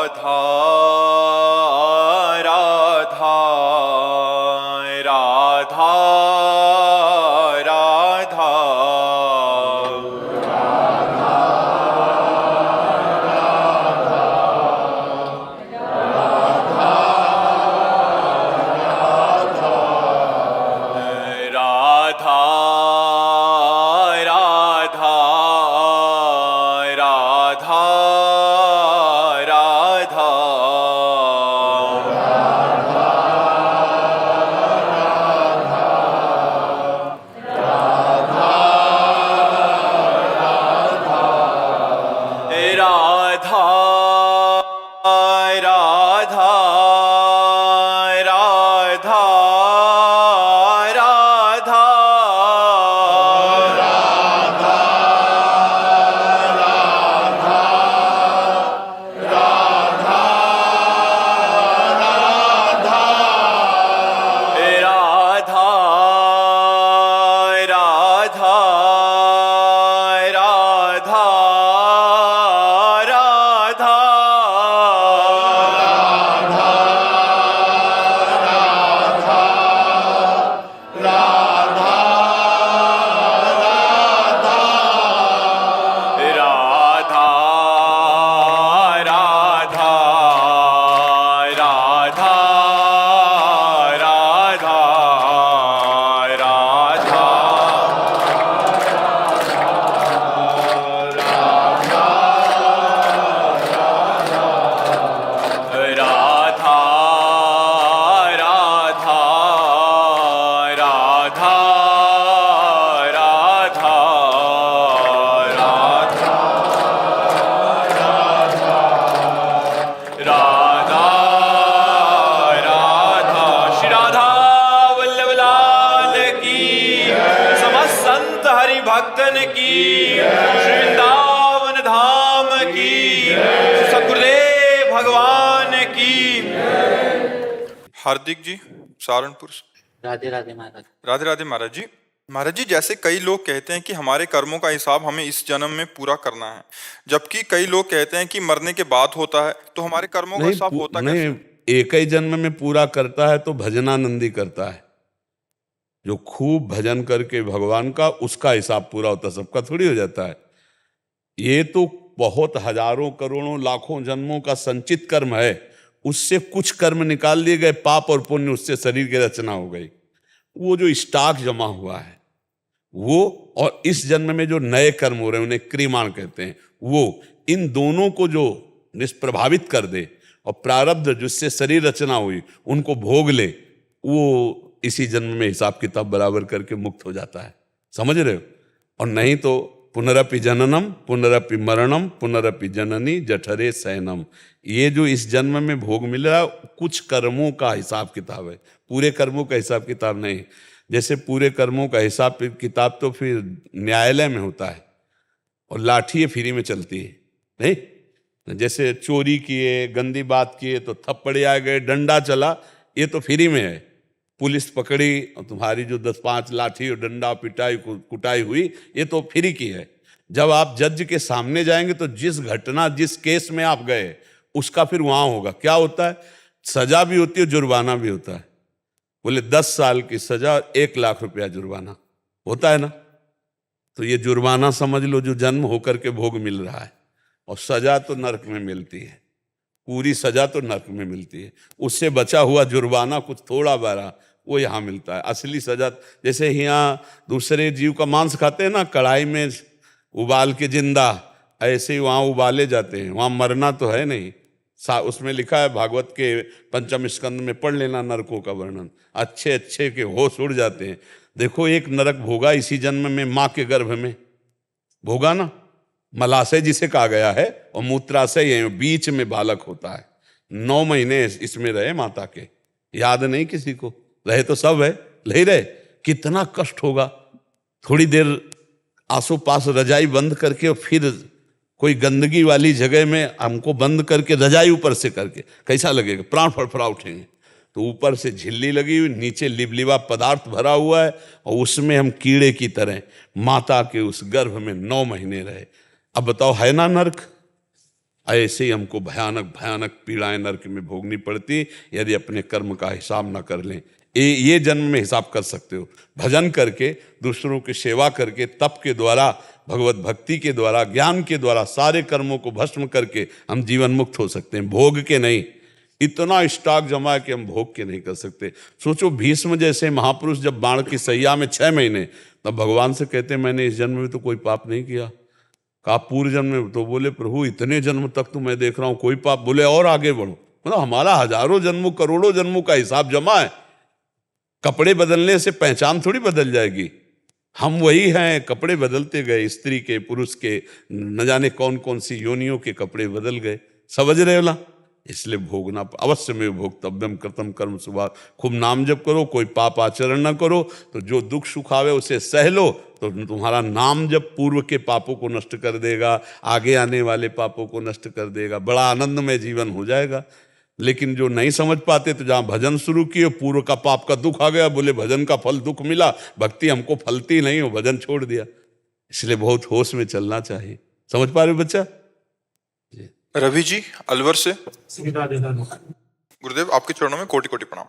राधा राधा राधा राधा राधा राधा राधा राधा राधा राधा भक्तन की श्री वृंदावन धाम की सतगुरुदेव भगवान की। हार्दिक जी सहारनपुर। राधे राधे महाराज। राधे राधे महाराज जी। महाराज जी, जैसे कई लोग कहते हैं कि हमारे कर्मों का हिसाब हमें इस जन्म में पूरा करना है, जबकि कई लोग कहते हैं कि मरने के बाद होता है, तो हमारे कर्मों का हिसाब होता कैसे? एक ही जन्म में पूरा करता है तो भजनानंदी करता है, जो खूब भजन करके भगवान का, उसका हिसाब पूरा होता है, सबका थोड़ी हो जाता है। ये तो बहुत हजारों करोड़ों लाखों जन्मों का संचित कर्म है, उससे कुछ कर्म निकाल दिए गए, पाप और पुण्य, उससे शरीर की रचना हो गई। वो जो स्टॉक जमा हुआ है वो, और इस जन्म में जो नए कर्म हो रहे हैं उन्हें क्रियमाण कहते हैं, वो इन दोनों को जो निष्प्रभावित कर दे और प्रारब्ध जिससे शरीर रचना हुई उनको भोग ले, वो इसी जन्म में हिसाब किताब बराबर करके मुक्त हो जाता है। समझ रहे हो? और नहीं तो पुनरपि जननम पुनरपि मरणम पुनरपि जननी जठरे शयनम। ये जो इस जन्म में भोग मिल रहा है कुछ कर्मों का हिसाब किताब है, पूरे कर्मों का हिसाब किताब नहीं। जैसे पूरे कर्मों का हिसाब किताब तो फिर न्यायालय में होता है और लाठी फ्री में चलती है, नहीं? जैसे चोरी किए, गंदी बात किए तो थप्पड़ आ गए, डंडा चला, ये तो फ्री में है। पुलिस पकड़ी और तुम्हारी जो 10-5 लाठी और डंडा पिटाई कुटाई हुई, ये तो फ्री की है। जब आप जज के सामने जाएंगे तो जिस घटना, जिस केस में आप गए, उसका फिर वहां होगा। क्या होता है? सजा भी होती है, जुर्माना भी होता है। बोले 10 साल की सजा, 1 लाख रुपया जुर्माना होता है ना। तो ये जुर्माना समझ लो जो जन्म होकर के भोग मिल रहा है, और सजा तो नरक में मिलती है, पूरी सजा तो नरक में मिलती है। उससे बचा हुआ जुर्माना कुछ थोड़ा बड़ा वो यहाँ मिलता है। असली सजा, जैसे यहाँ दूसरे जीव का मांस खाते हैं ना, कढ़ाई में उबाल के जिंदा, ऐसे ही वहाँ उबाले जाते हैं, वहाँ मरना तो है नहीं। उसमें लिखा है, भागवत के 5म स्कंद में पढ़ लेना नरकों का वर्णन, अच्छे अच्छे के होश उड़ जाते हैं। देखो एक नरक भोगा इसी जन्म में, माँ के गर्भ में भोगा ना, मलाशय जिसे कहा गया है, और मूत्राशय बीच में बालक होता है। 9 महीने इसमें रहे माता के, याद नहीं किसी को, रहे तो सब है, ले रहे। कितना कष्ट होगा। थोड़ी देर आसो पास रजाई बंद करके और फिर कोई गंदगी वाली जगह में हमको बंद करके रजाई ऊपर से करके, कैसा लगेगा? प्राण फड़फड़ा उठेंगे। तो ऊपर से झिल्ली लगी हुई, नीचे लिबलिबा पदार्थ भरा हुआ है, और उसमें हम कीड़े की तरह माता के उस गर्भ में 9 महीने रहे। अब बताओ, है ना नरक? ऐसे ही हमको भयानक भयानक पीड़ाएं नरक में भोगनी पड़ती यदि अपने कर्म का हिसाब ना कर लें। ये जन्म में हिसाब कर सकते हो, भजन करके, दूसरों की सेवा करके, तप के द्वारा, भगवत भक्ति के द्वारा, ज्ञान के द्वारा सारे कर्मों को भस्म करके हम जीवन मुक्त हो सकते हैं, भोग के नहीं। इतना स्टॉक जमा है कि हम भोग के नहीं कर सकते। सोचो भीष्म जैसे महापुरुष जब बाण की सैया में 6 महीने, तब भगवान से कहते मैंने इस जन्म में तो कोई पाप नहीं किया। कहा पूर्व जन्म में? तो बोले प्रभु इतने जन्म तक तो मैं देख रहा हूं कोई पाप। बोले और आगे बढ़ो। मतलब हमारा हजारों जन्मों करोड़ों जन्मों का हिसाब जमा है। कपड़े बदलने से पहचान थोड़ी बदल जाएगी। हम वही हैं, कपड़े बदलते गए, स्त्री के, पुरुष के, न जाने कौन कौन सी योनियों के कपड़े बदल गए। समझ रहे हो ना? इसलिए भोगना अवश्य में भोक्तव्यम कृतम कर्म सुभाग। खूब नाम जप करो, कोई पाप आचरण न करो, तो जो दुख सुख आवे उसे सह लो, तो तुम्हारा नाम जब पूर्व के पापों को नष्ट कर देगा, आगे आने वाले पापों को नष्ट कर देगा, बड़ा आनंदमय जीवन हो जाएगा। लेकिन जो नहीं समझ पाते, तो जहाँ भजन शुरू किए पूर्व का पाप का दुख आ गया, बोले भजन का फल दुख मिला, भक्ति हमको फलती नहीं, हो भजन छोड़ दिया। इसलिए बहुत होश में चलना चाहिए। समझ पा रहे हो बच्चा? रवि जी अलवर से। गुरुदेव आपके चरणों में कोटि कोटि प्रणाम।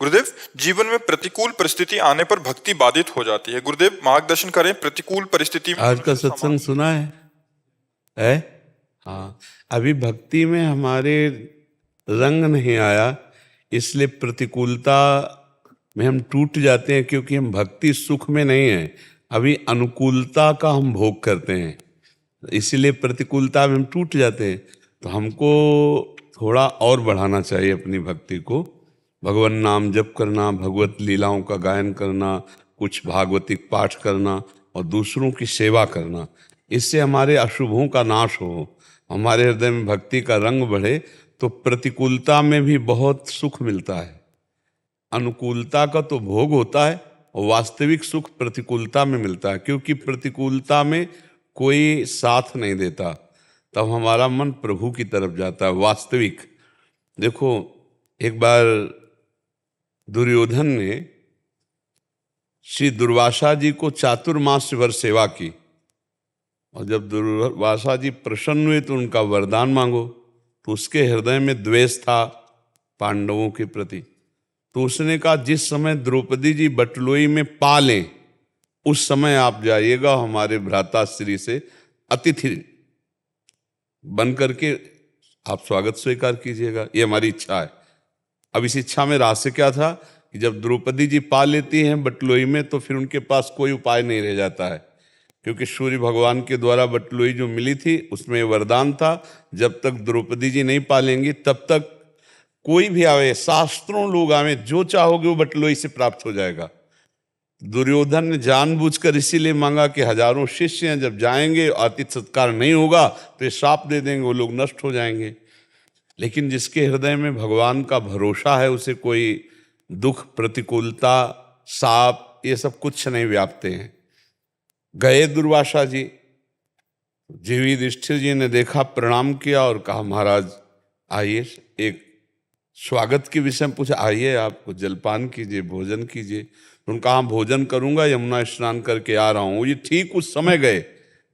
गुरुदेव, जीवन में प्रतिकूल परिस्थिति आने पर भक्ति बाधित हो जाती है। गुरुदेव मार्गदर्शन करें, प्रतिकूल परिस्थिति में आज का सत्संग सुना है? हाँ, अभी भक्ति में हमारे रंग नहीं आया, इसलिए प्रतिकूलता में हम टूट जाते हैं, क्योंकि हम भक्ति सुख में नहीं है, अभी अनुकूलता का हम भोग करते हैं, इसीलिए प्रतिकूलता में हम टूट जाते हैं। तो हमको थोड़ा और बढ़ाना चाहिए अपनी भक्ति को। भगवान नाम जप करना, भगवत लीलाओं का गायन करना, कुछ भागवतिक पाठ करना और दूसरों की सेवा करना। इससे हमारे अशुभों का नाश हो, हमारे हृदय में भक्ति का रंग बढ़े, तो प्रतिकूलता में भी बहुत सुख मिलता है। अनुकूलता का तो भोग होता है और वास्तविक सुख प्रतिकूलता में मिलता है, क्योंकि प्रतिकूलता में कोई साथ नहीं देता, तब हमारा मन प्रभु की तरफ जाता है वास्तविक। देखो, एक बार दुर्योधन ने श्री दुर्वासा जी को चातुर्मास भर सेवा की, और जब दुर्वासा जी प्रसन्न हुए तो उनका वरदान मांगो, तो उसके हृदय में द्वेष था पांडवों के प्रति। तो उसने कहा जिस समय द्रौपदी जी बटलोई में पा लें, उस समय आप जाइएगा, हमारे भ्राता श्री से अतिथि बन करके आप स्वागत स्वीकार कीजिएगा, ये हमारी इच्छा है। अब इस इच्छा में रहस्य क्या था कि जब द्रौपदी जी पा लेती हैं बटलोई में, तो फिर उनके पास कोई उपाय नहीं रह जाता है, क्योंकि सूर्य भगवान के द्वारा बटलोई जो मिली थी उसमें वरदान था, जब तक द्रौपदी जी नहीं पालेंगी तब तक कोई भी आवे, शास्त्रों लोग आवे, जो चाहोगे वो बटलोई से प्राप्त हो जाएगा। दुर्योधन ने जानबूझकर इसीलिए मांगा कि हजारों शिष्य हैं, जब जाएंगे आतिथ्य सत्कार नहीं होगा तो ये श्राप दे देंगे, वो लोग नष्ट हो जाएंगे। लेकिन जिसके हृदय में भगवान का भरोसा है, उसे कोई दुख, प्रतिकूलता, साप, ये सब कुछ नहीं व्यापते हैं। गए दुर्वासा जी, जीवी युधिष्ठिर जी ने देखा, प्रणाम किया और कहा महाराज आइए, एक स्वागत के विषय में पूछा, आइए आपको जलपान कीजिए, भोजन कीजिए। उनका हाँ भोजन करूंगा, यमुना स्नान करके आ रहा हूँ। ये ठीक उस समय गए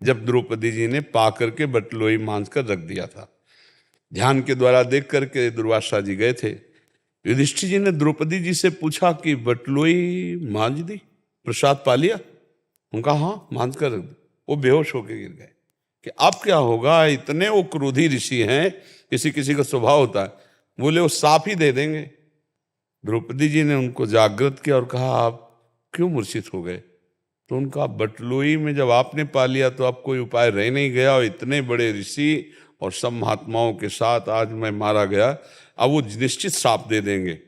जब द्रौपदी जी ने पा करके बटलोई मांझ कर रख दिया था। ध्यान के द्वारा देख करके दुर्वासा जी गए थे। युधिष्ठिर जी ने द्रौपदी जी से पूछा कि बटलोई मांझ दी, प्रसाद पा लिया? उनका हाँ मांझ कर रख दी। वो बेहोश होकर गिर गए कि अब क्या होगा, इतने वो क्रोधी ऋषि हैं, किसी किसी का स्वभाव होता है। बोले वो साफ ही दे देंगे। द्रौपदी जी ने उनको जागृत किया और कहा आप क्यों मूर्छित हो गए? तो उनका बटलोई में जब आपने पा लिया तो अब कोई उपाय रह नहीं गया, और इतने बड़े ऋषि और सब महात्माओं के साथ आज मैं मारा गया, अब वो निश्चित श्राप दे देंगे।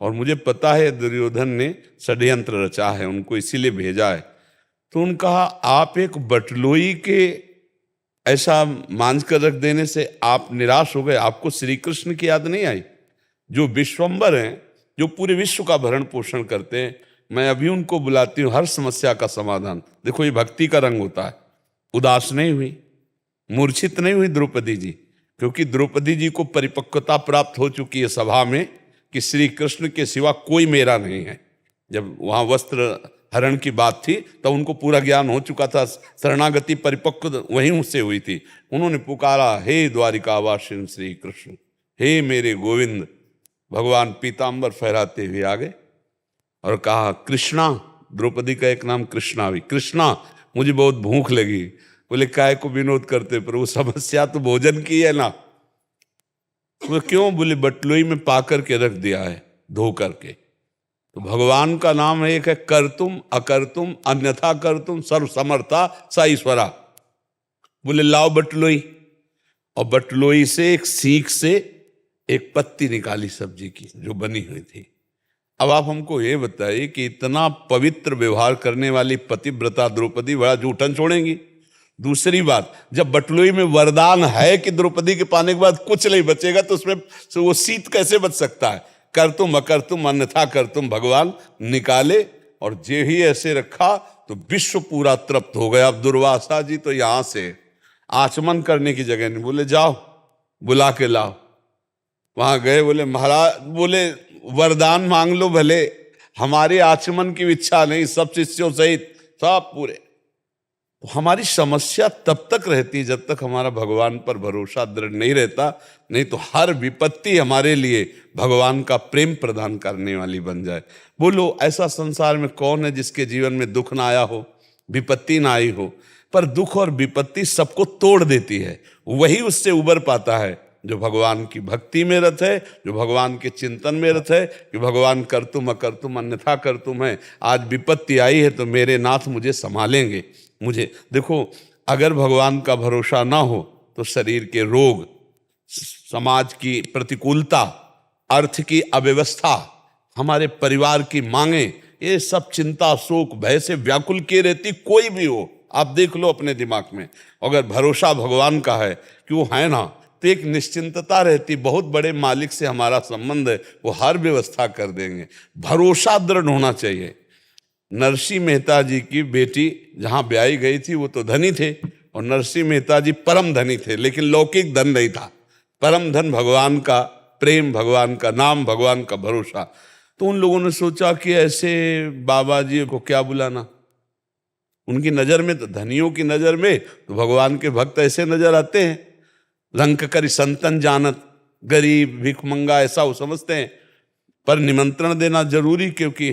और मुझे पता है दुर्योधन ने षड्यंत्र रचा है, उनको इसीलिए भेजा है। तो उनका आप एक बटलोई के ऐसा मांझ कर रख देने से आप निराश हो गए, आपको श्री कृष्ण की याद नहीं आई, जो विश्वम्बर हैं, जो पूरे विश्व का भरण पोषण करते हैं। मैं अभी उनको बुलाती हूँ, हर समस्या का समाधान। देखो ये भक्ति का रंग होता है। उदास नहीं हुई, मूर्छित नहीं हुई द्रौपदी जी, क्योंकि द्रौपदी जी को परिपक्वता प्राप्त हो चुकी है सभा में कि श्री कृष्ण के सिवा कोई मेरा नहीं है। जब वहाँ वस्त्र हरण की बात थी तो उनको पूरा ज्ञान हो चुका था, शरणागति परिपक्व वहीं उससे हुई थी। उन्होंने पुकारा, हे द्वारिकावासिन श्री कृष्ण, हे मेरे गोविंद। भगवान पीताम्बर फहराते हुए आ गए और कहा, कृष्णा, द्रौपदी का एक नाम कृष्णा भी, कृष्णा मुझे बहुत भूख लगी। बोले, काय को विनोद करते प्रभु, समस्या तो भोजन की है ना। बोले, क्यों? बोले, बटलोई में पा करके रख दिया है, धो करके। तो भगवान का नाम एक है कर्तुम अकर्तुम अन्यथा कर्तुम सर्व समर्था स ईश्वरा। बोले, लाओ बटलोई। और बटलोई से एक सीख से एक पत्ती निकाली सब्जी की जो बनी हुई थी। अब आप हमको ये बताइए कि इतना पवित्र व्यवहार करने वाली पतिव्रता द्रौपदी बड़ा जूठन छोड़ेंगी? दूसरी बात, जब बटलोई में वरदान है कि द्रौपदी के पाने के बाद कुछ नहीं बचेगा, तो उसमें वो शीत कैसे बच सकता है? कर तुम अकर तुम अन्यथा कर तुम, भगवान निकाले और जे ही ऐसे रखा तो विश्व पूरा तृप्त हो गया। अब दुर्वासा जी तो यहां से आचमन करने की जगह नहीं, बोले जाओ बुला के लाओ। वहां गए, बोले महाराज, बोले वरदान मांग लो भले, हमारे आचमन की इच्छा नहीं, सब शिष्यों सहित सब पूरे। तो हमारी समस्या तब तक रहती जब तक हमारा भगवान पर भरोसा दृढ़ नहीं रहता, नहीं तो हर विपत्ति हमारे लिए भगवान का प्रेम प्रदान करने वाली बन जाए। बोलो, ऐसा संसार में कौन है जिसके जीवन में दुख ना आया हो, विपत्ति ना आई हो? पर दुख और विपत्ति सबको तोड़ देती है, वही उससे उबर पाता है जो भगवान की भक्ति में रत है, जो भगवान के चिंतन में रत है कि भगवान करतुम अकर्तुम अन्यथा करतुम है। आज विपत्ति आई है तो मेरे नाथ मुझे संभालेंगे। मुझे देखो, अगर भगवान का भरोसा ना हो तो शरीर के रोग, समाज की प्रतिकूलता, अर्थ की अव्यवस्था, हमारे परिवार की मांगे, ये सब चिंता शोक भय से व्याकुल किए रहती। कोई भी हो, आप देख लो अपने दिमाग में, अगर भरोसा भगवान का है कि वो है ना, तो एक निश्चिंतता रहती। बहुत बड़े मालिक से हमारा संबंध है, वो हर व्यवस्था कर देंगे। भरोसा दृढ़ होना चाहिए। नरसिंह मेहता जी की बेटी जहां ब्याही गई थी वो तो धनी थे, और नरसिंह मेहता जी परम धनी थे, लेकिन लौकिक धन नहीं था। परम धन भगवान का प्रेम, भगवान का नाम, भगवान का भरोसा। तो उन लोगों ने सोचा कि ऐसे बाबा जी को क्या बुलाना। उनकी नजर में तो, धनियों की नजर में तो भगवान के भक्त ऐसे नजर आते हैं, रंक करी संतन जानत, गरीब भिखमंगा ऐसा वो समझते हैं। पर निमंत्रण देना जरूरी, क्योंकि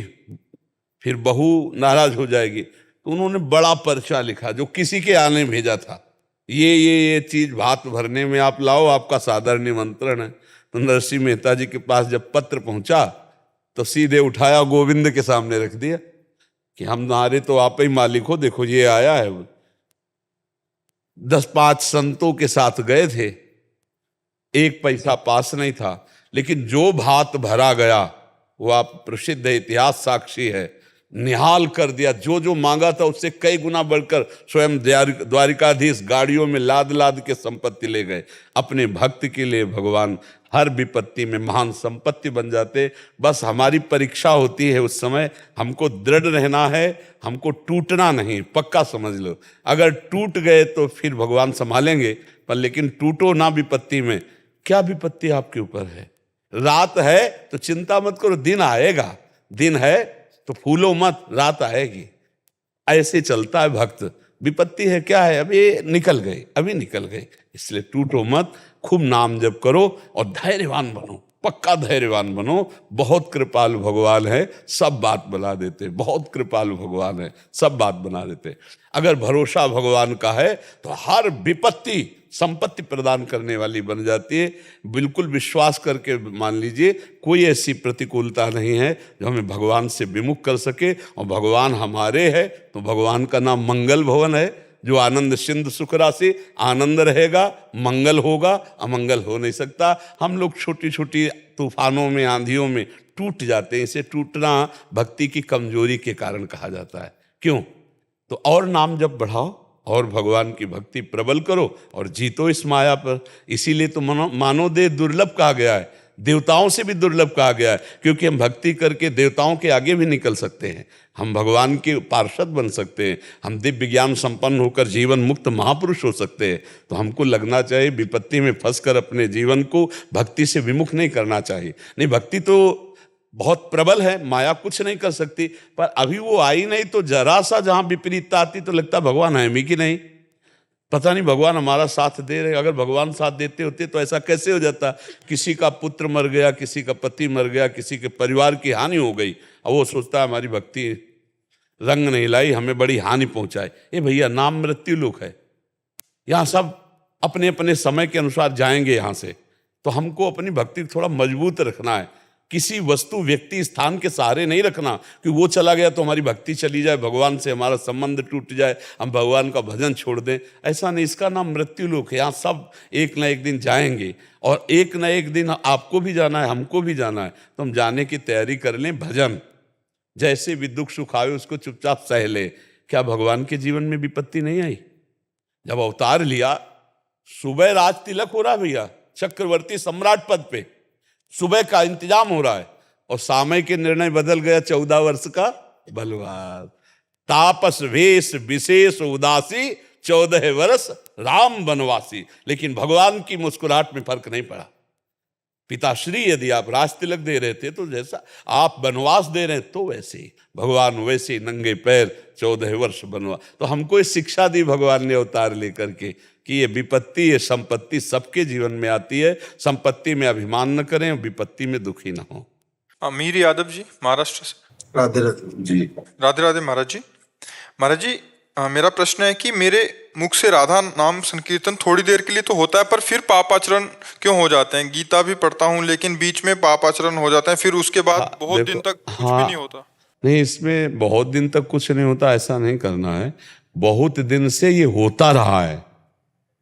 फिर बहू नाराज हो जाएगी। तो उन्होंने बड़ा पर्चा लिखा जो किसी के आने भेजा था, ये चीज भात भरने में आप लाओ, आपका सादर निमंत्रण है। तो नरसिंह मेहता जी के पास जब पत्र पहुंचा तो सीधे उठाया, गोविंद के सामने रख दिया कि हमारे तो आप ही मालिक हो, देखो ये आया है। 10-5 संतों के साथ गए थे, एक पैसा पास नहीं था, लेकिन जो भात भरा गया वो आप प्रसिद्ध इतिहास साक्षी है, निहाल कर दिया। जो जो मांगा था उससे कई गुना बढ़कर स्वयं द्वारिकाधीश गाड़ियों में लाद लाद के संपत्ति ले गए। अपने भक्त के लिए भगवान हर विपत्ति में महान संपत्ति बन जाते। बस हमारी परीक्षा होती है उस समय, हमको दृढ़ रहना है, हमको टूटना नहीं, पक्का समझ लो। अगर टूट गए तो फिर भगवान संभालेंगे, पर लेकिन टूटो ना विपत्ति में। क्या विपत्ति आपके ऊपर है? रात है तो चिंता मत करो, दिन आएगा। दिन है तो फूलो मत, रात आएगी। ऐसे चलता है भक्त। विपत्ति है क्या है, अभी निकल गए, अभी निकल गए, इसलिए टूटो मत, खूब नाम जप करो और धैर्यवान बनो, पक्का धैर्यवान बनो। बहुत कृपालु भगवान है, सब बात बना देते। बहुत कृपालु भगवान है, सब बात बना देते। अगर भरोसा भगवान का है तो हर विपत्ति संपत्ति प्रदान करने वाली बन जाती है। बिल्कुल विश्वास करके मान लीजिए, कोई ऐसी प्रतिकूलता नहीं है जो हमें भगवान से विमुख कर सके। और भगवान हमारे है तो भगवान का नाम मंगल भवन है, जो आनंद सिंधु सुख राशि, आनंद रहेगा, मंगल होगा, अमंगल हो नहीं सकता। हम लोग छोटी छोटी तूफानों में, आंधियों में टूट जाते हैं। इसे टूटना भक्ति की कमजोरी के कारण कहा जाता है। क्यों? तो और नाम जब बढ़ाओ और भगवान की भक्ति प्रबल करो और जीतो इस माया पर। इसीलिए तो मानव देह दुर्लभ कहा गया है, देवताओं से भी दुर्लभ कहा गया है, क्योंकि हम भक्ति करके देवताओं के आगे भी निकल सकते हैं, हम भगवान के पार्षद बन सकते हैं, हम दिव्य ज्ञान संपन्न होकर जीवन मुक्त महापुरुष हो सकते हैं। तो हमको लगना चाहिए विपत्ति में फंसकर अपने जीवन को भक्ति से विमुख नहीं करना चाहिए। नहीं, भक्ति तो बहुत प्रबल है, माया कुछ नहीं कर सकती। पर अभी वो आई नहीं तो जरा सा जहां विपरीतता आती तो लगता भगवान है भी कि नहीं, पता नहीं भगवान हमारा साथ दे रहे। अगर भगवान साथ देते होते तो ऐसा कैसे हो जाता, किसी का पुत्र मर गया, किसी का पति मर गया, किसी के परिवार की हानि हो गई, अब वो सोचता है हमारी भक्ति रंग नहीं लाई, हमें बड़ी हानि पहुंचाए। ये भैया नाम मृत्यु लोक है, यहाँ सब अपने अपने समय के अनुसार जाएंगे यहाँ से। तो हमको अपनी भक्ति थोड़ा मजबूत रखना है, किसी वस्तु व्यक्ति स्थान के सहारे नहीं रखना कि वो चला गया तो हमारी भक्ति चली जाए, भगवान से हमारा संबंध टूट जाए, हम भगवान का भजन छोड़ दें। ऐसा नहीं, इसका नाम मृत्यु लोक है। यहाँ सब एक ना एक दिन जाएंगे और एक ना एक दिन आपको भी जाना है, हमको भी जाना है। तो हम जाने की तैयारी कर लें। भजन जैसे भी दुख सुख आए उसको चुपचाप सह ले। क्या भगवान के जीवन में विपत्ति नहीं आई? जब अवतार लिया, सुबह राज तिलक हो रहा है भैया, चक्रवर्ती सम्राट पद पे सुबह का इंतजाम हो रहा है, और समय के निर्णय बदल गया, 14 वर्ष का बलवान। तापस वेश विशेष उदासी, 14 वर्ष राम बनवासी। लेकिन भगवान की मुस्कुराहट में फर्क नहीं पड़ा। पिताश्री यदि आप राज तिलक दे रहे थे तो जैसा आप वनवास दे रहे हैं तो वैसे ही भगवान वैसे नंगे पैर 14 वर्ष बनवास। तो हमको ये शिक्षा दी भगवान ने अवतार लेकर के कि ये विपत्ति, ये संपत्ति सबके जीवन में आती है। संपत्ति में अभिमान न करें, विपत्ति में दुखी न हो। अमीर यादव जी महाराष्ट्र से। राधे राधे जी। राधे राधे महाराज जी। महाराज जी, मेरा प्रश्न है कि मेरे मुख से राधा नाम संकीर्तन थोड़ी देर के लिए तो होता है, पर फिर पापाचरण क्यों हो जाते हैं? गीता भी पढ़ता हूँ लेकिन बीच में पापाचरण हो जाते हैं, फिर उसके बाद बहुत दिन तक कुछ भी नहीं होता। नहीं, इसमें बहुत दिन तक कुछ नहीं होता, ऐसा नहीं करना है। बहुत दिन से ये होता रहा है।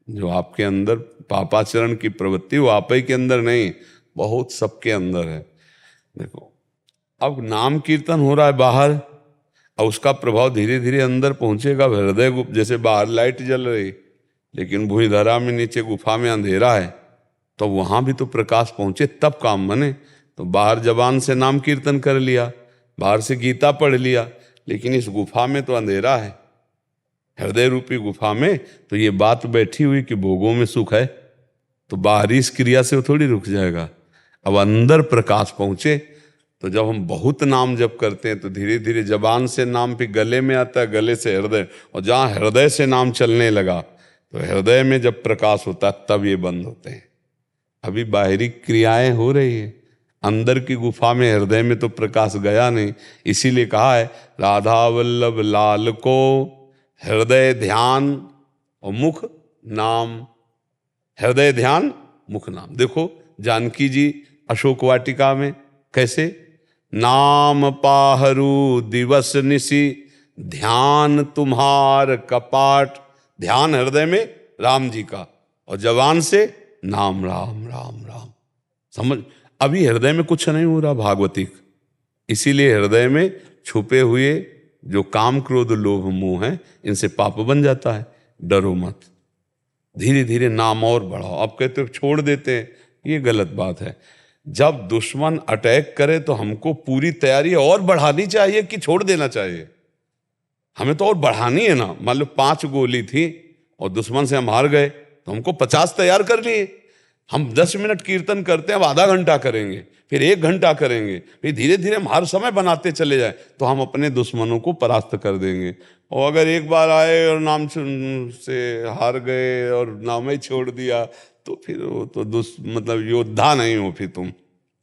जो आपके अंदर पापाचरण की प्रवृत्ति, वो आप ही के अंदर नहीं, बहुत सबके अंदर है। देखो, अब नाम कीर्तन हो रहा है बाहर, और उसका प्रभाव धीरे धीरे अंदर पहुंचेगा। हृदय गुप्त, जैसे बाहर लाइट जल रही लेकिन भूधरा में नीचे गुफा में अंधेरा है, तो वहां भी तो प्रकाश पहुंचे तब काम बने। तो बाहर जबान से नाम कीर्तन कर लिया, बाहर से गीता पढ़ लिया, लेकिन इस गुफा में तो अंधेरा है, हृदय रूपी गुफा में। तो ये बात बैठी हुई कि भोगों में सुख है, तो बाहरी इस क्रिया से वो थोड़ी रुक जाएगा। अब अंदर प्रकाश पहुंचे, तो जब हम बहुत नाम जप करते हैं तो धीरे धीरे जबान से नाम फिर गले में आता है, गले से हृदय, और जहाँ हृदय से नाम चलने लगा तो हृदय में जब प्रकाश होता है तब ये बंद होते हैं। अभी बाहरी क्रियाएं हो रही है, अंदर की गुफा में हृदय में तो प्रकाश गया नहीं। इसीलिए कहा है राधा वल्लभ लाल को हृदय ध्यान और मुख नाम। हृदय ध्यान मुख नाम। देखो जानकी जी अशोक वाटिका में कैसे नाम पाहरू दिवस निशि, ध्यान तुम्हार कपाट। ध्यान हृदय में राम जी का, और जवान से नाम राम राम राम। समझ, अभी हृदय में कुछ नहीं हो रहा भागवती। इसीलिए हृदय में छुपे हुए जो काम क्रोध लोभ मोह है, इनसे पाप बन जाता है। डरो मत, धीरे धीरे नाम और बढ़ाओ। अब कहते हो छोड़ देते हैं, ये गलत बात है। जब दुश्मन अटैक करे तो हमको पूरी तैयारी और बढ़ानी चाहिए कि छोड़ देना चाहिए? हमें तो और बढ़ानी है ना। मान लो 5 गोली थी और दुश्मन से हम हार गए तो हमको 50 तैयार कर लिए। हम 10 मिनट कीर्तन करते हैं, अब आधा घंटा करेंगे, फिर 1 घंटा करेंगे, फिर धीरे धीरे हम हर समय बनाते चले जाए तो हम अपने दुश्मनों को परास्त कर देंगे। और अगर एक बार आए और नाम से हार गए और नाम ही छोड़ दिया तो फिर वो तो मतलब योद्धा नहीं हो, फिर तुम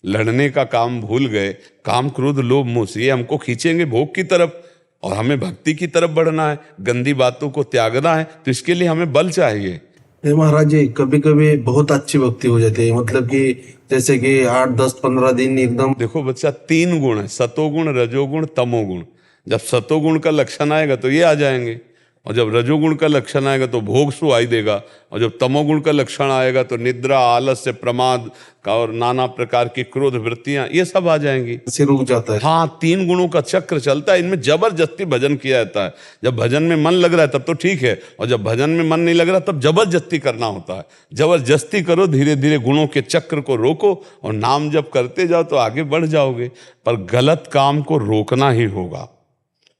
लड़ने का काम भूल गए। काम क्रोध लोभ मोह से ये हमको खींचेंगे भोग की तरफ, और हमें भक्ति की तरफ बढ़ना है, गंदी बातों को त्यागना है। तो इसके लिए हमें बल चाहिए। महाराज जी, कभी कभी बहुत अच्छी भक्ति हो जाती है, मतलब कि जैसे कि 8, 10, 15 दिन एकदम। देखो बच्चा, 3 गुण है, सतोगुण, रजोगुण, तमोगुण। जब सतोगुण का लक्षण आएगा तो ये आ जाएंगे, और जब रजोगुण का लक्षण आएगा तो भोग सुहाई देगा, और जब तमोगुण का लक्षण आएगा तो निद्रा, आलस्य, प्रमाद का और नाना प्रकार की क्रोध वृत्तियां, ये सब आ जाएंगी। से रुक जाता है। हाँ, 3 गुणों का चक्र चलता है। इनमें जबरदस्ती भजन किया जाता है। जब भजन में मन लग रहा है तब तो ठीक है, और जब भजन में मन नहीं लग रहा तब जबरदस्ती करना होता है। जबरदस्ती करो, धीरे धीरे गुणों के चक्र को रोको और नाम जब करते जाओ तो आगे बढ़ जाओगे। पर गलत काम को रोकना ही होगा।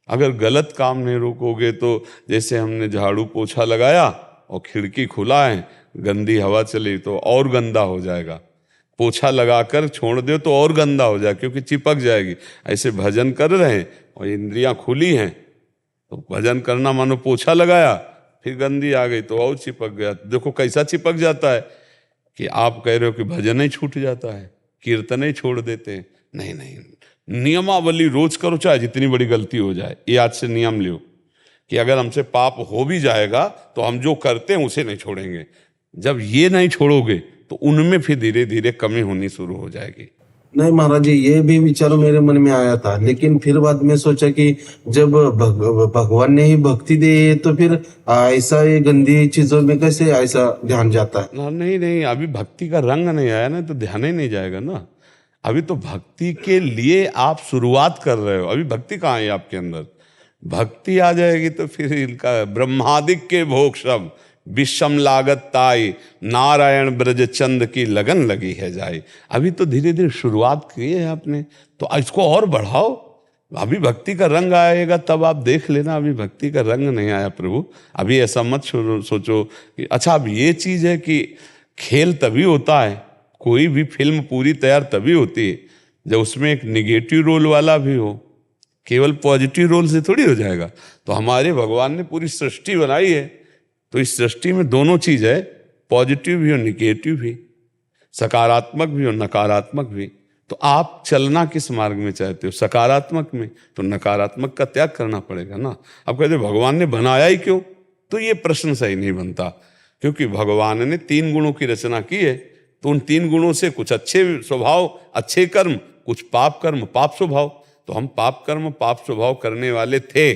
अगर गलत काम नहीं रोकोगे तो जैसे हमने झाड़ू पोछा लगाया और खिड़की खुला है, गंदी हवा चली तो और गंदा हो जाएगा। पोछा लगाकर छोड़ दो तो और गंदा हो जाए, क्योंकि चिपक जाएगी। ऐसे भजन कर रहे हैं और इंद्रियां खुली हैं, तो भजन करना मानो पोछा लगाया, फिर गंदी आ गई तो और चिपक गया। देखो कैसा चिपक जाता है कि आप कह रहे हो कि भजन ही छूट जाता है, कीर्तन ही छोड़ देते हैं। नहीं नहीं, नियमावली रोज करो, चाहे जितनी बड़ी गलती हो जाए। ये आज से नियम लो कि अगर हमसे पाप हो भी जाएगा तो हम जो करते हैं उसे नहीं छोड़ेंगे। जब ये नहीं छोड़ोगे तो उनमें फिर धीरे धीरे कमी होनी शुरू हो जाएगी। नहीं महाराज जी, ये भी विचार मेरे मन में आया था, लेकिन फिर बाद में सोचा कि जब भगवान ने ही भक्ति दी है तो फिर ऐसा ये गंदी चीजों में कैसे ऐसा ध्यान जाता है। नहीं नहीं, अभी भक्ति का रंग नहीं आया ना, तो ध्यान ही नहीं जाएगा ना। अभी तो भक्ति के लिए आप शुरुआत कर रहे हो, अभी भक्ति कहाँ है आपके अंदर। भक्ति आ जाएगी तो फिर इनका ब्रह्मादिक के भोग सब विषम लागत ताई, नारायण ब्रज चंद की लगन लगी है जाई। अभी तो धीरे धीरे शुरुआत की है आपने, तो इसको और बढ़ाओ। अभी भक्ति का रंग आएगा तब आप देख लेना। अभी भक्ति का रंग नहीं आया प्रभु। अभी ऐसा मत सोचो कि अच्छा अब ये चीज है कि खेल तभी होता है, कोई भी फिल्म पूरी तैयार तभी होती है जब उसमें एक निगेटिव रोल वाला भी हो, केवल पॉजिटिव रोल से थोड़ी हो जाएगा। तो हमारे भगवान ने पूरी सृष्टि बनाई है, तो इस सृष्टि में दोनों चीज है, पॉजिटिव भी और निगेटिव भी, सकारात्मक भी और नकारात्मक भी। तो आप चलना किस मार्ग में चाहते हो, सकारात्मक में, तो नकारात्मक का त्याग करना पड़ेगा ना। अब कहते भगवान ने बनाया ही क्यों, तो ये प्रश्न सही नहीं बनता, क्योंकि भगवान ने 3 गुणों की रचना की है, तो उन 3 गुणों से कुछ अच्छे स्वभाव अच्छे कर्म, कुछ पाप कर्म पाप स्वभाव। तो हम पाप कर्म पाप स्वभाव करने वाले थे,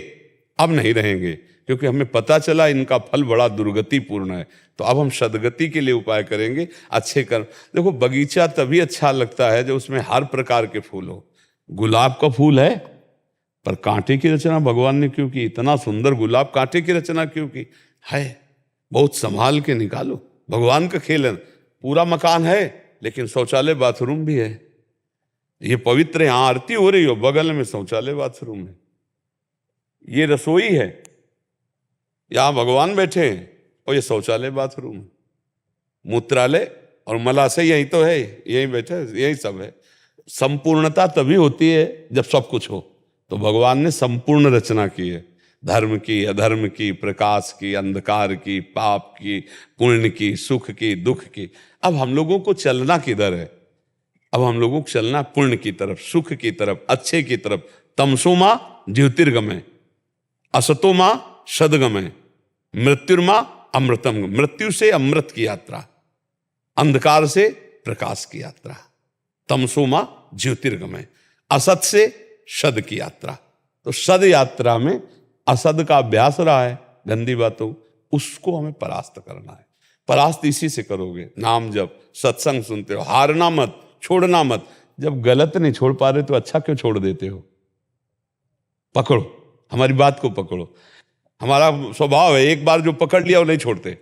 अब नहीं रहेंगे, क्योंकि हमें पता चला इनका फल बड़ा दुर्गतिपूर्ण है। तो अब हम सदगति के लिए उपाय करेंगे, अच्छे कर्म। देखो बगीचा तभी अच्छा लगता है जब उसमें हर प्रकार के फूल हो। गुलाब का फूल है पर कांटे की रचना भगवान ने क्यों की, इतना सुंदर गुलाब कांटे की रचना क्यों की है, बहुत संभाल के निकालो। भगवान का खेल है, पूरा मकान है लेकिन शौचालय बाथरूम भी है। ये पवित्र, यहाँ आरती हो रही हो, बगल में शौचालय बाथरूम है। ये रसोई है, यहाँ भगवान बैठे हैं और ये शौचालय बाथरूम है। मूत्रालय और मलाशय यही तो है, यही बैठे, यही सब है। संपूर्णता तभी होती है जब सब कुछ हो। तो भगवान ने संपूर्ण रचना की है, धर्म की अधर्म की, प्रकाश की अंधकार की, पाप की पुण्य की, सुख की दुख की। अब हम लोगों को चलना किधर है, अब हम लोगों को चलना पुण्य की तरफ, सुख की तरफ, अच्छे की तरफ। तमसोमा ज्योतिर्गमय, असतोमा सदगमय, मृत्युर्मा अमृतम। मृत्यु से अमृत की यात्रा, अंधकार से प्रकाश की यात्रा। तमसोमा ज्योतिर्गमय, असत से सद की यात्रा। तो सद यात्रा में असद का अभ्यास रहा है, गंदी बातों, उसको हमें परास्त करना है। परास्त इसी से करोगे, नाम जब, सत्संग सुनते हो, हारना मत, छोड़ना मत। जब गलत नहीं छोड़ पा रहे तो अच्छा क्यों छोड़ देते हो। पकड़ो, हमारी बात को पकड़ो। हमारा स्वभाव है, एक बार जो पकड़ लिया वो नहीं छोड़ते।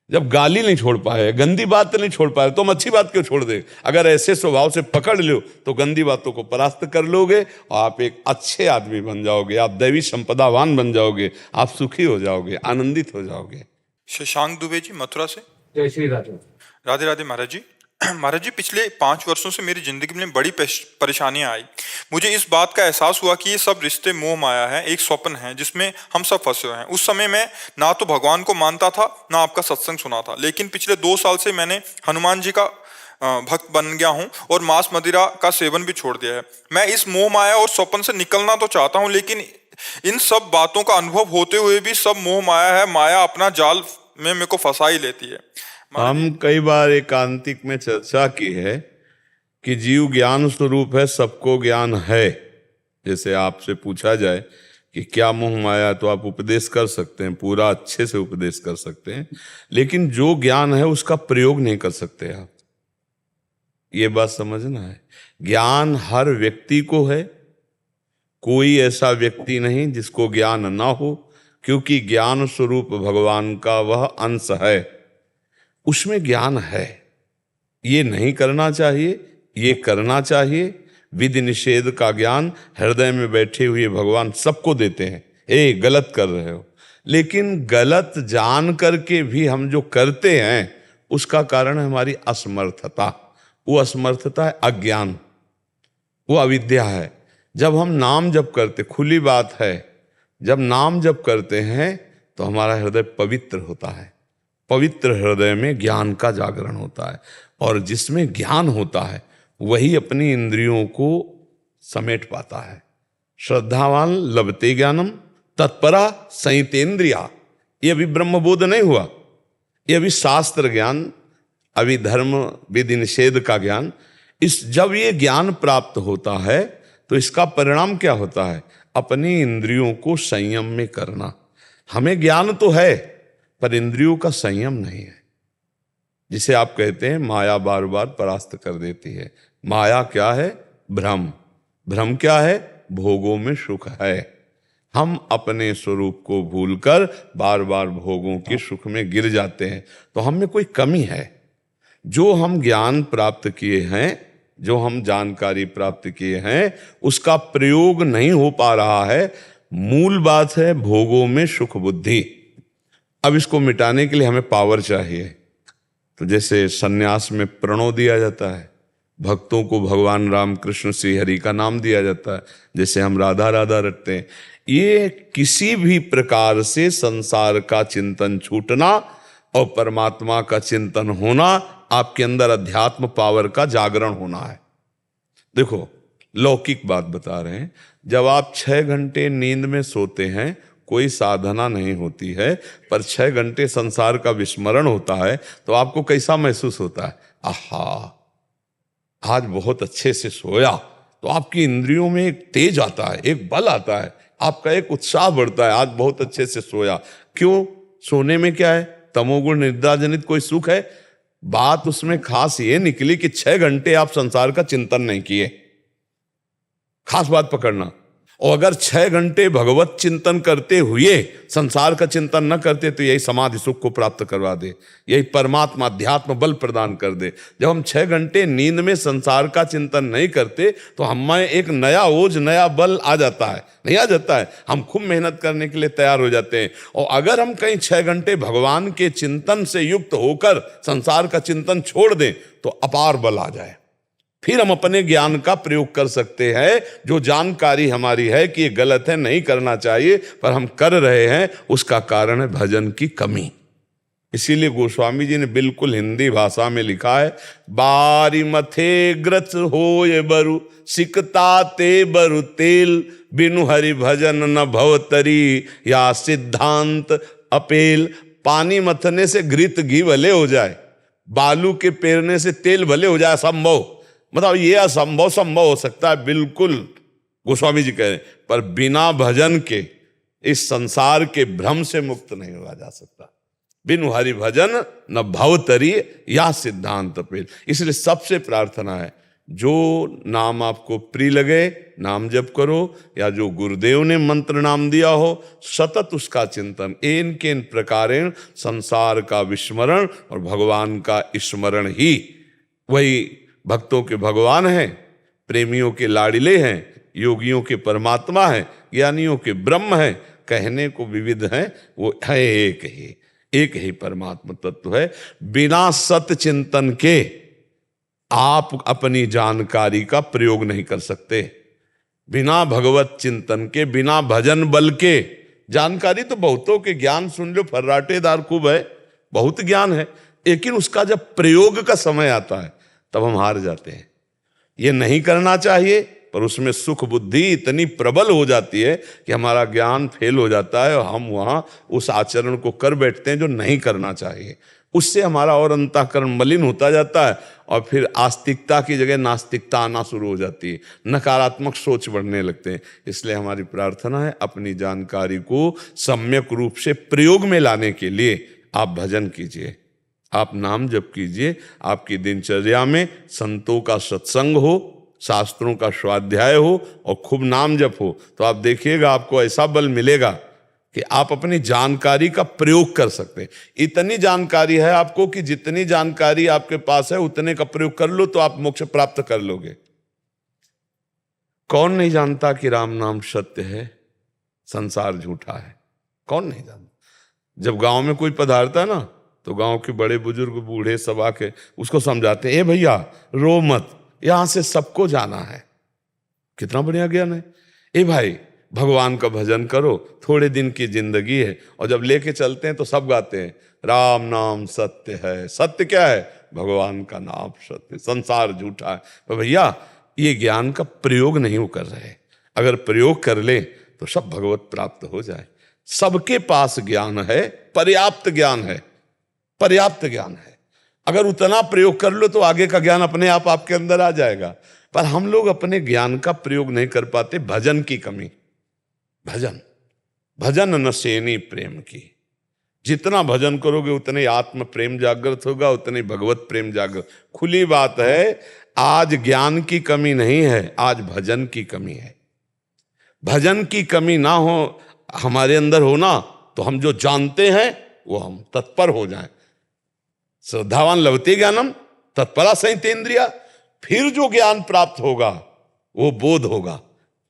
जब गाली नहीं छोड़ पाए, गंदी बात नहीं छोड़ पाए, तो हम अच्छी बात क्यों छोड़ दे। अगर ऐसे स्वभाव से पकड़ लो तो गंदी बातों को परास्त कर लोगे और आप एक अच्छे आदमी बन जाओगे, आप दैवी संपदावान बन जाओगे, आप सुखी हो जाओगे, आनंदित हो जाओगे। शशांक दुबे जी मथुरा से। जय श्री राधे। राधे राधे महाराज जी। महाराज जी, पिछले 5 वर्षों से मेरी जिंदगी में बड़ी परेशानियां आई। मुझे इस बात का एहसास हुआ कि ये सब रिश्ते मोह माया है, एक स्वप्न है जिसमें हम सब फंसे हुए हैं। उस समय मैं ना तो भगवान को मानता था, ना आपका सत्संग सुना था, लेकिन पिछले 2 साल से मैंने हनुमान जी का भक्त बन गया हूं और मांस मदिरा का सेवन भी छोड़ दिया है। मैं इस मोह माया और स्वप्न से निकलना तो चाहता हूं, लेकिन इन सब बातों का अनुभव होते हुए भी सब मोह माया है। माया अपना जाल में मेरे को फंसा ही लेती है। हम कई बार एकांतिक में चर्चा की है कि जीव ज्ञान स्वरूप है, सबको ज्ञान है। जैसे आपसे पूछा जाए कि क्या मोह माया, तो आप उपदेश कर सकते हैं, पूरा अच्छे से उपदेश कर सकते हैं, लेकिन जो ज्ञान है उसका प्रयोग नहीं कर सकते आप। ये बात समझना है। ज्ञान हर व्यक्ति को है, कोई ऐसा व्यक्ति नहीं जिसको ज्ञान ना हो, क्योंकि ज्ञान स्वरूप भगवान का वह अंश है, उसमें ज्ञान है। ये नहीं करना चाहिए, ये करना चाहिए। विधि निषेध का ज्ञान हृदय में बैठे हुए भगवान सबको देते हैं। ए गलत कर रहे हो, लेकिन गलत जान करके भी हम जो करते हैं उसका कारण है हमारी असमर्थता। वो असमर्थता है अज्ञान, वो अविद्या है। जब हम नाम जप करते, खुली बात है, जब नाम जप करते हैं तो हमारा हृदय पवित्र होता है। पवित्र हृदय में ज्ञान का जागरण होता है, और जिसमें ज्ञान होता है वही अपनी इंद्रियों को समेट पाता है। श्रद्धावान लभते ज्ञानम तत्परा संयतेन्द्रिया। ये अभी ब्रह्मबोध नहीं हुआ, ये अभी शास्त्र ज्ञान, अभी धर्म विधि निषेध का ज्ञान। जब ये ज्ञान प्राप्त होता है तो इसका परिणाम क्या होता है? अपनी इंद्रियों को संयम में करना। हमें ज्ञान तो है पर इंद्रियों का संयम नहीं है, जिसे आप कहते हैं माया बार बार परास्त कर देती है। माया क्या है? भ्रम। भ्रम क्या है? भोगों में सुख है। हम अपने स्वरूप को भूलकर बार बार भोगों के सुख में गिर जाते हैं, तो हम में कोई कमी है। जो हम ज्ञान प्राप्त किए हैं, जो हम जानकारी प्राप्त किए हैं, उसका प्रयोग नहीं हो पा रहा है। मूल बात है भोगों में सुख बुद्धि। अब इसको मिटाने के लिए हमें पावर चाहिए। तो जैसे सन्यास में प्रणव दिया जाता है, भक्तों को भगवान राम कृष्ण श्री हरि का नाम दिया जाता है, जैसे हम राधा राधा रटते हैं। ये किसी भी प्रकार से संसार का चिंतन छूटना और परमात्मा का चिंतन होना, आपके अंदर अध्यात्म पावर का जागरण होना है। देखो, लौकिक बात बता रहे हैं। जब आप 6 घंटे नींद में सोते हैं, कोई साधना नहीं होती है, पर 6 घंटे संसार का विस्मरण होता है, तो आपको कैसा महसूस होता है? आहा, आज बहुत अच्छे से सोया। तो आपकी इंद्रियों में एक तेज आता है, एक बल आता है, आपका एक उत्साह बढ़ता है, आज बहुत अच्छे से सोया। क्यों? सोने में क्या है? तमोगुण निद्रा जनित कोई सुख है? बात उसमें खास ये निकली कि 6 घंटे आप संसार का चिंतन नहीं किए। खास बात पकड़ना। और अगर 6 घंटे भगवत चिंतन करते हुए संसार का चिंतन न करते, तो यही समाधि सुख को प्राप्त करवा दे, यही परमात्मा अध्यात्म बल प्रदान कर दे। जब हम 6 घंटे नींद में संसार का चिंतन नहीं करते, तो हमें एक नया ओज, नया बल आ जाता है। नहीं आ जाता है? हम खूब मेहनत करने के लिए तैयार हो जाते हैं। और अगर हम कहीं 6 घंटे भगवान के चिंतन से युक्त होकर संसार का चिंतन छोड़ दें, तो अपार बल आ जाए। फिर हम अपने ज्ञान का प्रयोग कर सकते हैं। जो जानकारी हमारी है कि ये गलत है, नहीं करना चाहिए, पर हम कर रहे हैं, उसका कारण है भजन की कमी। इसीलिए गोस्वामी जी ने बिल्कुल हिंदी भाषा में लिखा है, बारी मथे ग्रच होय बरु सिकता ते बरु तेल, बिनु हरि भजन न भवतरी या सिद्धांत अपेल। पानी मथने से घृत घी भले हो जाए, बालू के पेरने से तेल भले हो जाए, संभव। मतलब ये असंभव संभव हो सकता है, बिल्कुल गोस्वामी जी कह रहे हैं, पर बिना भजन के इस संसार के भ्रम से मुक्त नहीं हुआ जा सकता। बिनु हरि भजन न भवतरी या सिद्धांत पेल। इसलिए सबसे प्रार्थना है, जो नाम आपको प्रिय लगे नाम जप करो, या जो गुरुदेव ने मंत्र नाम दिया हो सतत उसका चिंतन। एन केन प्रकारेण संसार का विस्मरण और भगवान का स्मरण ही वही भक्तों के भगवान हैं, प्रेमियों के लाडिले हैं, योगियों के परमात्मा हैं, ज्ञानियों के ब्रह्म हैं। कहने को विविध हैं, वो है एक ही परमात्मा तत्व है। बिना सत्य चिंतन के आप अपनी जानकारी का प्रयोग नहीं कर सकते। बिना भगवत चिंतन के, बिना भजन बल के, जानकारी तो बहुतों के ज्ञान सुन लो, फर्राटेदार खूब है, बहुत ज्ञान है, लेकिन उसका जब प्रयोग का समय आता है तब हम हार जाते हैं। ये नहीं करना चाहिए, पर उसमें सुख बुद्धि इतनी प्रबल हो जाती है कि हमारा ज्ञान फेल हो जाता है और हम वहाँ उस आचरण को कर बैठते हैं जो नहीं करना चाहिए। उससे हमारा और अंतःकरण मलिन होता जाता है, और फिर आस्तिकता की जगह नास्तिकता आना शुरू हो जाती है, नकारात्मक सोच बढ़ने लगते हैं। इसलिए हमारी प्रार्थना है, अपनी जानकारी को सम्यक रूप से प्रयोग में लाने के लिए आप भजन कीजिए, आप नाम जप कीजिए। आपकी दिनचर्या में संतों का सत्संग हो, शास्त्रों का स्वाध्याय हो और खूब नाम जप हो, तो आप देखिएगा आपको ऐसा बल मिलेगा कि आप अपनी जानकारी का प्रयोग कर सकते हैं। इतनी जानकारी है आपको कि जितनी जानकारी आपके पास है उतने का प्रयोग कर लो तो आप मोक्ष प्राप्त कर लोगे। कौन नहीं जानता कि राम नाम सत्य है, संसार झूठा है? कौन नहीं जानता? जब गांव में कोई पधारता है ना, तो गांव के बड़े बुजुर्ग बूढ़े सब आके उसको समझाते हैं, ए भैया रो मत, यहां से सबको जाना है। कितना बढ़िया ज्ञान है। ए भाई भगवान का भजन करो, थोड़े दिन की जिंदगी है। और जब लेके चलते हैं तो सब गाते हैं, राम नाम सत्य है। सत्य क्या है? भगवान का नाम सत्य, संसार झूठा है। तो भैया ये ज्ञान का प्रयोग नहीं वो कर रहे। अगर प्रयोग कर ले तो सब भगवत प्राप्त हो जाए। सबके पास ज्ञान है, पर्याप्त ज्ञान है, पर्याप्त ज्ञान है। अगर उतना प्रयोग कर लो तो आगे का ज्ञान अपने आप आपके अंदर आ जाएगा। पर हम लोग अपने ज्ञान का प्रयोग नहीं कर पाते, भजन की कमी। भजन भजन नशेनी प्रेम की। जितना भजन करोगे उतने आत्म प्रेम जागृत होगा, उतने भगवत प्रेम जागृत। खुली बात है, आज ज्ञान की कमी नहीं है, आज भजन की कमी है। भजन की कमी ना हो हमारे अंदर होना तो हम जो जानते हैं वो हम तत्पर हो जाएं। श्रद्धावान लभते ज्ञानम तत्परा संयतेन्द्रिया। फिर जो ज्ञान प्राप्त होगा वो बोध होगा।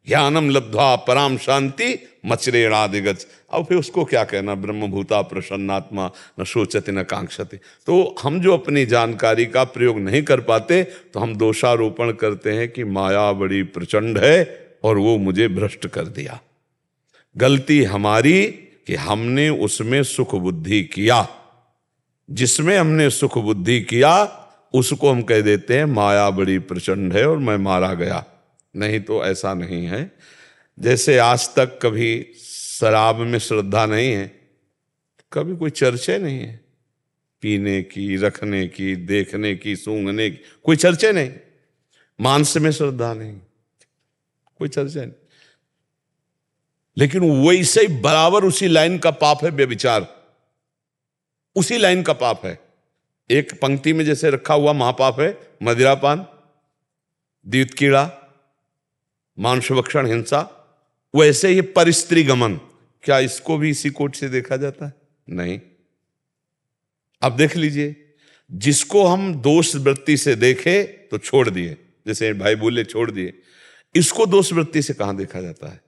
ज्ञानम लब्ध्वा पराम शांति मचरेणादिगच। अब फिर उसको क्या कहना, ब्रह्मभूता प्रसन्नात्मा न शोचति न कांक्षति। तो हम जो अपनी जानकारी का प्रयोग नहीं कर पाते तो हम दोषारोपण करते हैं कि माया बड़ी प्रचंड है और वो मुझे भ्रष्ट कर दिया। गलती हमारी कि हमने उसमें सुख बुद्धि किया। जिसमें हमने सुख बुद्धि किया उसको हम कह देते हैं माया बड़ी प्रचंड है और मैं मारा गया। नहीं तो ऐसा नहीं है। जैसे आज तक कभी शराब में श्रद्धा नहीं है, कभी कोई चर्चा नहीं है पीने की, रखने की, देखने की, सूंघने की, कोई चर्चा नहीं। मांस में श्रद्धा नहीं, कोई चर्चा नहीं। लेकिन वैसे ही बराबर उसी लाइन का पाप है व्यभिचार, उसी लाइन का पाप है। एक पंक्ति में जैसे रखा हुआ महापाप है मदिरापान, द्वित कीड़ा, मांसभक्षण, हिंसा, वैसे ही परिस्त्री गमन। क्या इसको भी इसी कोट से देखा जाता है? नहीं। अब देख लीजिए, जिसको हम दोष वृत्ति से देखे तो छोड़ दिए, जैसे भाई बोले छोड़ दिए, इसको दोष वृत्ति से कहां देखा जाता है?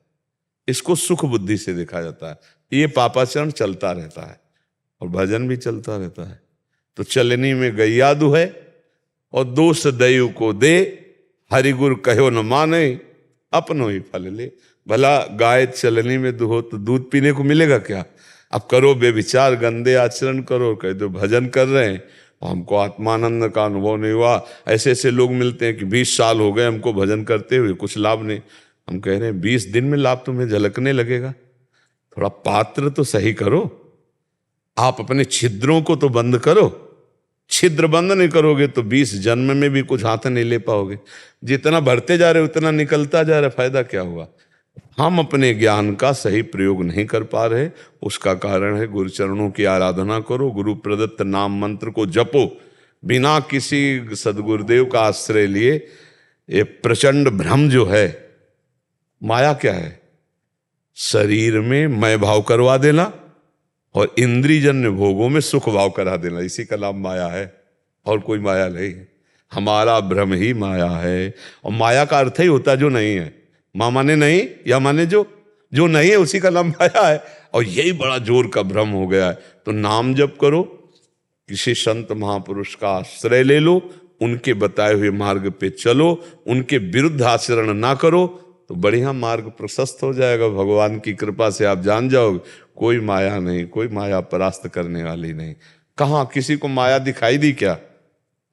इसको सुख बुद्धि से देखा जाता है। ये पापाचरण चलता रहता है और भजन भी चलता रहता है। तो चलनी में गैया दुहे और दोष दैव को दे, हरिगुर कहो न माने, अपनो ही फल ले। भला गाय चलनी में दुहो तो दूध पीने को मिलेगा क्या? अब करो बेविचार, गंदे आचरण करो, कह दो भजन कर रहे हैं और हमको आत्मानंद का अनुभव नहीं हुआ। ऐसे ऐसे लोग मिलते हैं कि 20 साल हो गए हमको भजन करते हुए, कुछ लाभ नहीं। हम कह रहे हैं 20 दिन में लाभ तुम्हें झलकने लगेगा। थोड़ा पात्र तो सही करो। आप अपने छिद्रों को तो बंद करो। छिद्र बंद नहीं करोगे तो 20 जन्म में भी कुछ हाथ नहीं ले पाओगे। जितना बढ़ते जा रहे उतना निकलता जा रहा, फायदा क्या हुआ? हम अपने ज्ञान का सही प्रयोग नहीं कर पा रहे। उसका कारण है गुरु चरणों की आराधना करो, गुरु प्रदत्त नाम मंत्र को जपो, बिना किसी सदगुरुदेव का आश्रय लिए। ये प्रचंड भ्रम जो है, माया क्या है? शरीर में मैं भाव करवा देना और इंद्रियजन्य भोगों में सुख भाव करा देना, इसी का नाम माया है। और कोई माया नहीं है। हमारा भ्रम ही माया है। और माया का अर्थ ही होता जो नहीं है। मां माने नहीं, या माने जो नहीं है, उसी का नाम माया है। और यही बड़ा जोर का भ्रम हो गया है। तो नाम जप करो, किसी संत महापुरुष का आश्रय ले लो, उनके बताए हुए मार्ग पे चलो, उनके विरुद्ध आचरण ना करो तो बढ़िया मार्ग प्रशस्त हो जाएगा। भगवान की कृपा से आप जान जाओगे कोई माया नहीं, कोई माया परास्त करने वाली नहीं। कहाँ किसी को माया दिखाई दी क्या?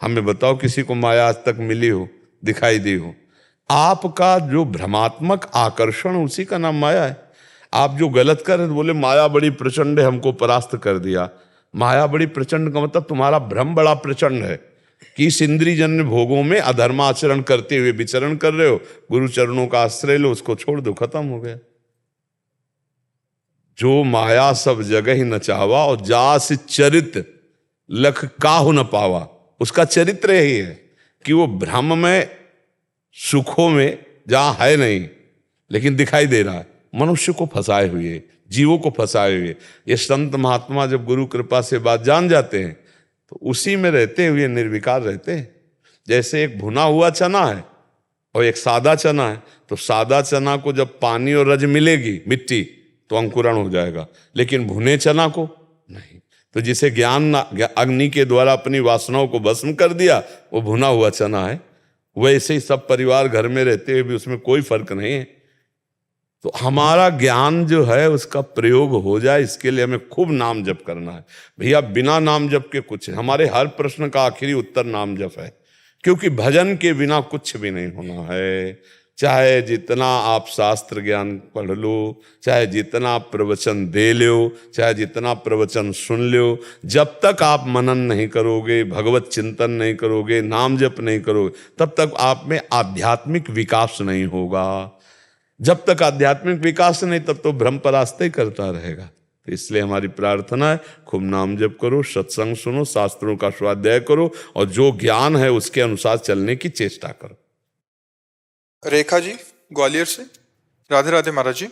हमें बताओ, किसी को माया आज तक मिली हो, दिखाई दी हो? आपका जो भ्रमात्मक आकर्षण, उसी का नाम माया है। आप जो गलत कर रहे बोले माया बड़ी प्रचंड है, हमको परास्त कर दिया। माया बड़ी प्रचंड का मतलब तुम्हारा भ्रम बड़ा प्रचंड है कि इस इंद्रियजन्य भोगों में अधर्माचरण करते हुए विचरण कर रहे हो। गुरु चरणों का आश्रय लो, उसको छोड़ दो, खत्म हो गया। जो माया सब जगह ही न चावा और जास चरित लख काहु न पावा। उसका चरित्र यही है कि वो भ्रम में, सुखों में जहां है नहीं लेकिन दिखाई दे रहा है, मनुष्य को फंसाए हुए, जीवों को फंसाए हुए। ये संत महात्मा जब गुरु कृपा से बात जान जाते हैं तो उसी में रहते हुए निर्विकार रहते हैं। जैसे एक भुना हुआ चना है और एक सादा चना है, तो सादा चना को जब पानी और रज मिलेगी, मिट्टी, तो अंकुरण हो जाएगा, लेकिन भुने चना को नहीं। तो जिसे अग्नि के द्वारा अपनी वासनाओं को भस्म कर दिया, वो भुना हुआ चना है। वैसे ही सब परिवार घर में रहते हुए भी उसमें कोई फर्क नहीं है। तो हमारा ज्ञान जो है उसका प्रयोग हो जाए, इसके लिए हमें खूब नाम जप करना है भैया। बिना नाम जप के कुछ है, हमारे हर प्रश्न का आखिरी उत्तर नाम जप है, क्योंकि भजन के बिना कुछ भी नहीं होना है। चाहे जितना आप शास्त्र ज्ञान पढ़ लो, चाहे जितना आप प्रवचन दे लो, चाहे जितना प्रवचन सुन लो, जब तक आप मनन नहीं करोगे, भगवत चिंतन नहीं करोगे, नाम जप नहीं करोगे, तब तक आप में आध्यात्मिक विकास नहीं होगा। जब तक आध्यात्मिक विकास नहीं, तब तो भ्रम परास्ते करता रहेगा। तो इसलिए हमारी प्रार्थना है, खूब नाम जप करो, सत्संग सुनो, शास्त्रों का स्वाध्याय करो, और जो ज्ञान है उसके अनुसार चलने की चेष्टा करो। रेखा जी ग्वालियर से। राधे राधे महाराज जी।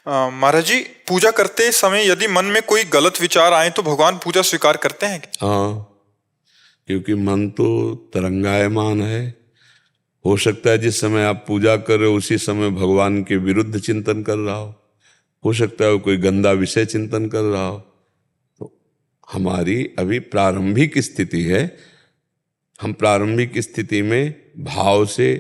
महाराज जी, पूजा करते समय यदि मन में कोई गलत विचार आए तो भगवान पूजा स्वीकार करते हैं क्या? हाँ, क्योंकि मन तो तरंगायमान है। हो सकता है जिस समय आप पूजा कर रहे हो उसी समय भगवान के विरुद्ध चिंतन कर रहा हो सकता है वो कोई गंदा विषय चिंतन कर रहा हो। तो हमारी अभी प्रारंभिक स्थिति है, हम प्रारंभिक स्थिति में भाव से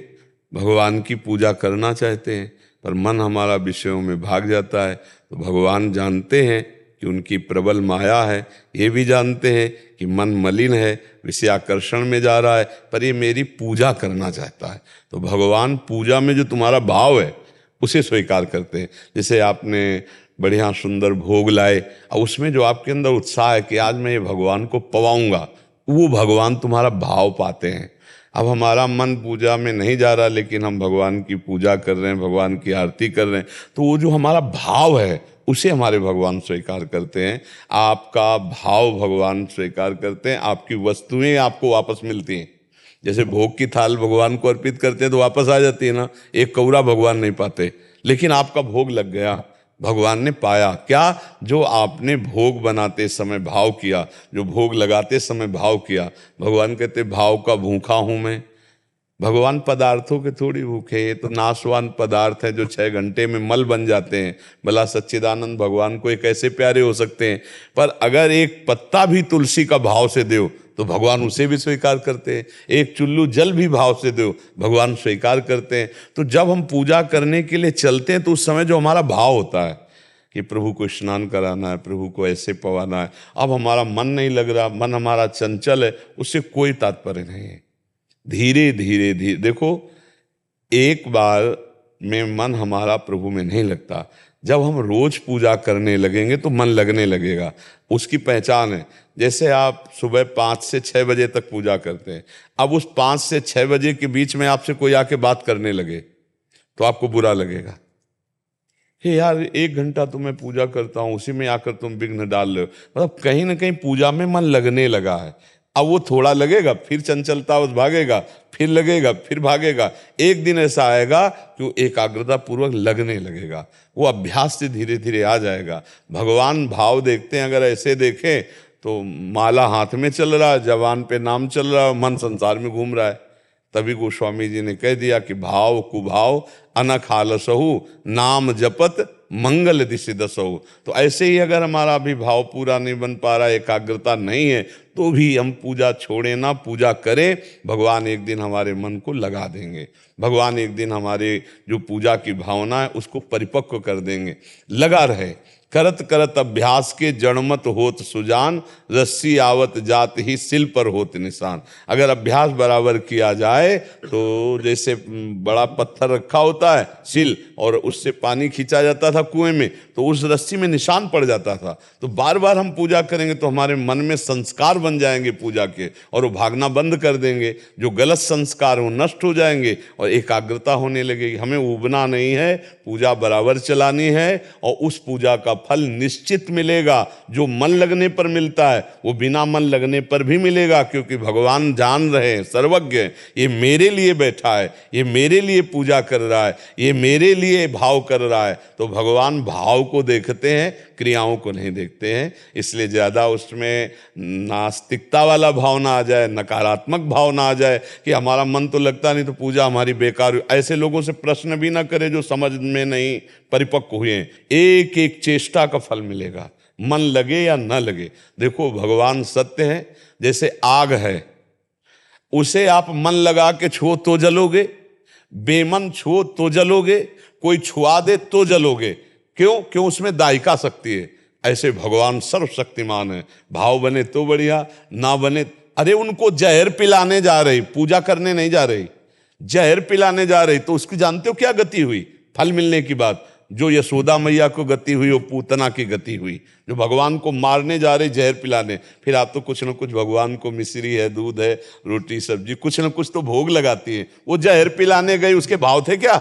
भगवान की पूजा करना चाहते हैं, पर मन हमारा विषयों में भाग जाता है। तो भगवान जानते हैं कि उनकी प्रबल माया है, ये भी जानते हैं कि मन मलिन है, विषयाकर्षण में जा रहा है, पर ये मेरी पूजा करना चाहता है। तो भगवान पूजा में जो तुम्हारा भाव है उसे स्वीकार करते हैं। जैसे आपने बढ़िया सुंदर भोग लाए और उसमें जो आपके अंदर उत्साह है कि आज मैं ये भगवान को पवाऊंगा, वो भगवान तुम्हारा भाव पाते हैं। अब हमारा मन पूजा में नहीं जा रहा, लेकिन हम भगवान की पूजा कर रहे हैं, भगवान की आरती कर रहे हैं, तो वो जो हमारा भाव है उसे हमारे भगवान स्वीकार करते हैं। आपका भाव भगवान स्वीकार करते हैं, आपकी वस्तुएं आपको वापस मिलती हैं। जैसे भोग की थाल भगवान को अर्पित करते हैं तो वापस आ जाती है ना, एक कौरा भगवान नहीं पाते, लेकिन आपका भोग लग गया, भगवान ने पाया। क्या? जो आपने भोग बनाते समय भाव किया, जो भोग लगाते समय भाव किया। भगवान कहते भाव का भूखा हूं मैं। भगवान पदार्थों के थोड़ी भूखे, ये तो नाशवान पदार्थ है जो 6 घंटे में मल बन जाते हैं। भला सच्चिदानंद भगवान को ये कैसे प्यारे हो सकते हैं? पर अगर एक पत्ता भी तुलसी का भाव से दो तो भगवान उसे भी स्वीकार करते हैं। एक चुल्लू जल भी भाव से दो, भगवान स्वीकार करते हैं। तो जब हम पूजा करने के लिए चलते हैं तो उस समय जो हमारा भाव होता है कि प्रभु को स्नान कराना है, प्रभु को ऐसे पवाना है, अब हमारा मन नहीं लग रहा, मन हमारा चंचल है, उससे कोई तात्पर्य नहीं है। धीरे धीरे धीरे देखो, एक बार में मन हमारा प्रभु में नहीं लगता। जब हम रोज पूजा करने लगेंगे तो मन लगने लगेगा। उसकी पहचान है, जैसे आप सुबह 5 से 6 बजे तक पूजा करते हैं, अब उस 5 से 6 बजे के बीच में आपसे कोई आके बात करने लगे तो आपको बुरा लगेगा। हे यार, 1 घंटा तो मैं पूजा करता हूँ, उसी में आकर तुम विघ्न डाल रहे हो। मतलब कहीं ना कहीं पूजा में मन लगने लगा है। अब वो थोड़ा लगेगा, फिर चंचलता भागेगा, फिर लगेगा, फिर भागेगा। एक दिन ऐसा आएगा कि वो एकाग्रता पूर्वक लगने लगेगा, वो अभ्यास से धीरे धीरे आ जाएगा। भगवान भाव देखते हैं, अगर ऐसे देखें तो माला हाथ में चल रहा है, जवान पे नाम चल रहा है, मन संसार में घूम रहा है। तभी गोस्वामी जी ने कह दिया कि भाव कुभाव अनख आलसहु, नाम जपत मंगल दिशि दसहु। तो ऐसे ही अगर हमारा अभी भाव पूरा नहीं बन पा रहा, एकाग्रता नहीं है, तो भी हम पूजा छोड़े ना, पूजा करें। भगवान एक दिन हमारे मन को लगा देंगे, भगवान एक दिन हमारे जो पूजा की भावना है उसको परिपक्व कर देंगे। लगा रहे, करत करत अभ्यास के जड़मत होत सुजान, रस्सी आवत जात ही सिल पर होत निशान। अगर अभ्यास बराबर किया जाए तो जैसे बड़ा पत्थर रखा होता है सिल, और उससे पानी खींचा जाता था कुएं में, तो उस रस्सी में निशान पड़ जाता था। तो बार बार हम पूजा करेंगे तो हमारे मन में संस्कार बन जाएंगे पूजा के, और वो भागना बंद कर देंगे। जो गलत संस्कार वो नष्ट हो जाएंगे और एकाग्रता होने लगेगी। हमें उबना नहीं है, पूजा बराबर चलानी है, और उस पूजा का फल निश्चित मिलेगा। जो मन लगने पर मिलता है वो बिना मन लगने पर भी मिलेगा, क्योंकि भगवान जान रहे हैं, सर्वज्ञ हैं, ये मेरे लिए बैठा है, ये मेरे लिए पूजा कर रहा है, ये मेरे लिए भाव कर रहा है। तो भगवान भाव को देखते हैं, क्रियाओं को नहीं देखते हैं। इसलिए ज़्यादा उसमें नास्तिकता वाला भाव ना आ जाए, नकारात्मक भाव ना आ जाए कि हमारा मन तो लगता नहीं तो पूजा हमारी बेकार। ऐसे लोगों से प्रश्न भी ना करें जो समझ में नहीं परिपक्व हुए हैं। एक एक चेष्टा का फल मिलेगा। मन लगे या न लगे। देखो भगवान सत्य है, जैसे आग है, उसे आप मन लगा के छुओ तो जलोगे, बेमन छुओ तो जलोगे, कोई छुआ दे तो जलोगे। क्यों? क्यों? उसमें दायिका शक्ति है। ऐसे भगवान सर्वशक्तिमान है, भाव बने तो बढ़िया, ना बने। अरे उनको जहर पिलाने जा रही, पूजा करने नहीं जा रही, जहर पिलाने जा रही, तो उसकी जानते हो क्या गति हुई? फल मिलने की बात। जो यशोदा मैया को गति हुई वो पूतना की गति हुई, जो भगवान को मारने जा रहे जहर पिलाने। फिर आप तो कुछ न कुछ भगवान को मिश्री है, दूध है, रोटी सब्जी, कुछ न कुछ तो भोग लगाती है। वो जहर पिलाने गई, उसके भाव थे क्या?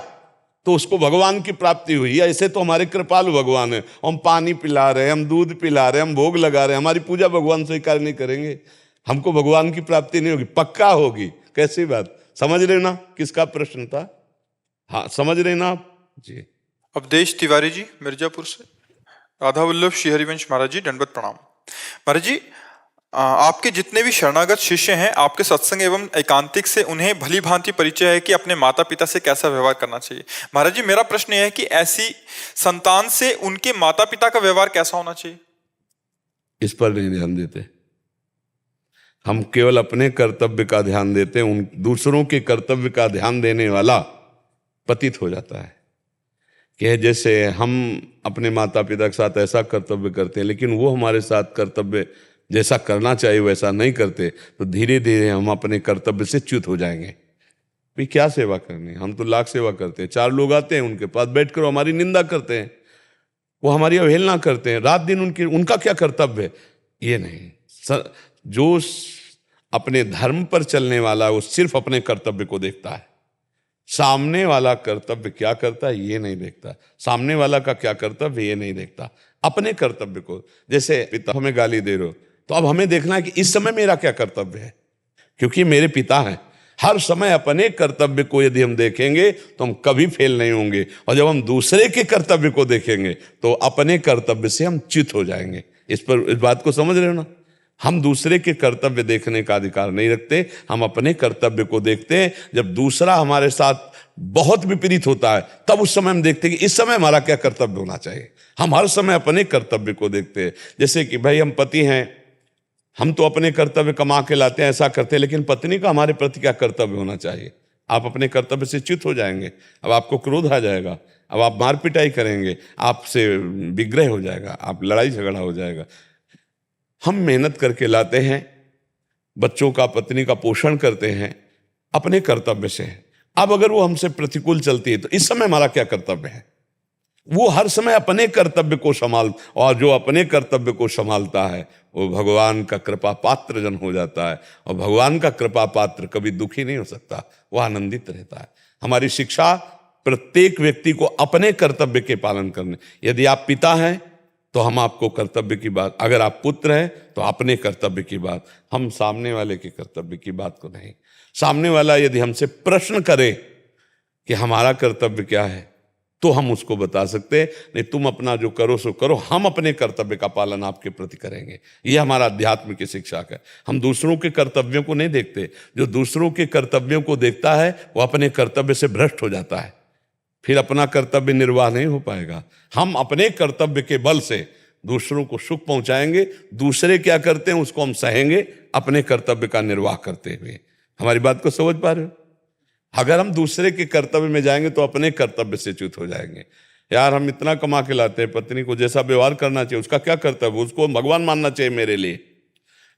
तो उसको भगवान की प्राप्ति हुई। ऐसे तो हमारे कृपालु भगवान है, हम पानी पिला रहे हैं, हम दूध पिला रहे हैं, हम भोग लगा रहे हैं, हमारी पूजा भगवान स्वीकार नहीं करेंगे, हमको भगवान की प्राप्ति नहीं होगी? पक्का होगी। कैसी बात, समझ रहे ना किसका प्रश्न था? हाँ समझ रहे ना आप जी। अवधेश तिवारी जी मिर्जापुर से। राधा वल्लभ श्री हरिवंश महाराज जी, दंडवत प्रणाम। महाराज जी, आपके जितने भी शरणागत शिष्य हैं, आपके सत्संग एवं एकांतिक से उन्हें भली भांति परिचय है कि अपने माता पिता से कैसा व्यवहार करना चाहिए। महाराज जी, मेरा प्रश्न यह है कि ऐसी संतान से उनके माता पिता का व्यवहार कैसा होना चाहिए? इस पर नहीं ध्यान देते, हम केवल अपने कर्तव्य का ध्यान देते हैं। उन दूसरों के कर्तव्य का ध्यान देने वाला पतित हो जाता है। कि जैसे हम अपने माता पिता के साथ ऐसा कर्तव्य करते हैं, लेकिन वो हमारे साथ कर्तव्य जैसा करना चाहिए वैसा नहीं करते, तो धीरे धीरे हम अपने कर्तव्य से च्युत हो जाएंगे। भाई क्या सेवा करनी, हम तो लाख सेवा करते हैं। 4 लोग आते हैं, उनके पास बैठकर हमारी निंदा करते हैं, वो हमारी अवहेलना करते हैं, रात दिन उनका क्या कर्तव्य है? ये नहीं। जो अपने धर्म पर चलने वाला वो सिर्फ अपने कर्तव्य को देखता है, सामने वाला कर्तव्य क्या करता है ये नहीं देखता, सामने वाला का क्या कर्तव्य ये नहीं देखता, अपने कर्तव्य को। जैसे पिता हमें गाली दे रहे हो, तो अब हमें देखना है कि इस समय मेरा क्या कर्तव्य है, क्योंकि मेरे पिता हैं। हर समय अपने कर्तव्य को यदि हम देखेंगे तो हम कभी फेल नहीं होंगे, और जब हम दूसरे के कर्तव्य को देखेंगे तो अपने कर्तव्य से हम च्युत हो जाएंगे। इस बात को समझ रहे हो ना? हम दूसरे के कर्तव्य देखने का अधिकार नहीं रखते, हम अपने कर्तव्य को देखते हैं। जब दूसरा हमारे साथ बहुत विपरीत होता है, तब उस समय हम देखते हैं कि इस समय हमारा क्या कर्तव्य होना चाहिए। हम हर समय अपने कर्तव्य को देखते हैं। जैसे कि भाई हम पति हैं, हम तो अपने कर्तव्य कमा के लाते हैं, ऐसा करते हैं, लेकिन पत्नी का हमारे प्रति क्या कर्तव्य होना चाहिए? आप अपने कर्तव्य से च्युत हो जाएंगे। अब आपको क्रोध आ जाएगा, अब आप मार पिटाई करेंगे, आपसे विग्रह हो जाएगा, आप लड़ाई झगड़ा हो जाएगा। हम मेहनत करके लाते हैं, बच्चों का पत्नी का पोषण करते हैं अपने कर्तव्य से। अब अगर वो हमसे प्रतिकूल चलती है तो इस समय हमारा क्या कर्तव्य है? वो हर समय अपने कर्तव्य को और जो अपने कर्तव्य को संभालता है वो भगवान का कृपा पात्र जन हो जाता है। और भगवान का कृपा पात्र कभी दुखी नहीं हो सकता, वो आनंदित रहता है। हमारी शिक्षा प्रत्येक व्यक्ति को अपने कर्तव्य के पालन करने। यदि आप पिता हैं तो हम आपको कर्तव्य की बात, अगर आप पुत्र हैं तो अपने कर्तव्य की बात, हम सामने वाले के कर्तव्य की बात को नहीं। सामने वाला यदि हमसे प्रश्न करे कि हमारा कर्तव्य क्या है तो हम उसको बता सकते हैं, नहीं तुम अपना जो करो सो करो, हम अपने कर्तव्य का पालन आपके प्रति करेंगे। ये हमारा अध्यात्म की शिक्षा है। हम दूसरों के कर्तव्यों को नहीं देखते। जो दूसरों के कर्तव्यों को देखता है वो अपने कर्तव्य से भ्रष्ट हो जाता है, फिर अपना कर्तव्य निर्वाह नहीं हो पाएगा। हम अपने कर्तव्य के बल से दूसरों को सुख पहुंचाएंगे, दूसरे क्या करते हैं उसको हम सहेंगे अपने कर्तव्य का निर्वाह करते हुए। हमारी बात को समझ पा रहे हो? अगर हम दूसरे के कर्तव्य में जाएंगे तो अपने कर्तव्य से च्युत हो जाएंगे। यार हम इतना कमा के लाते हैं, पत्नी को जैसा व्यवहार करना चाहिए उसका क्या कर्तव्य, उसको भगवान मानना चाहिए मेरे लिए।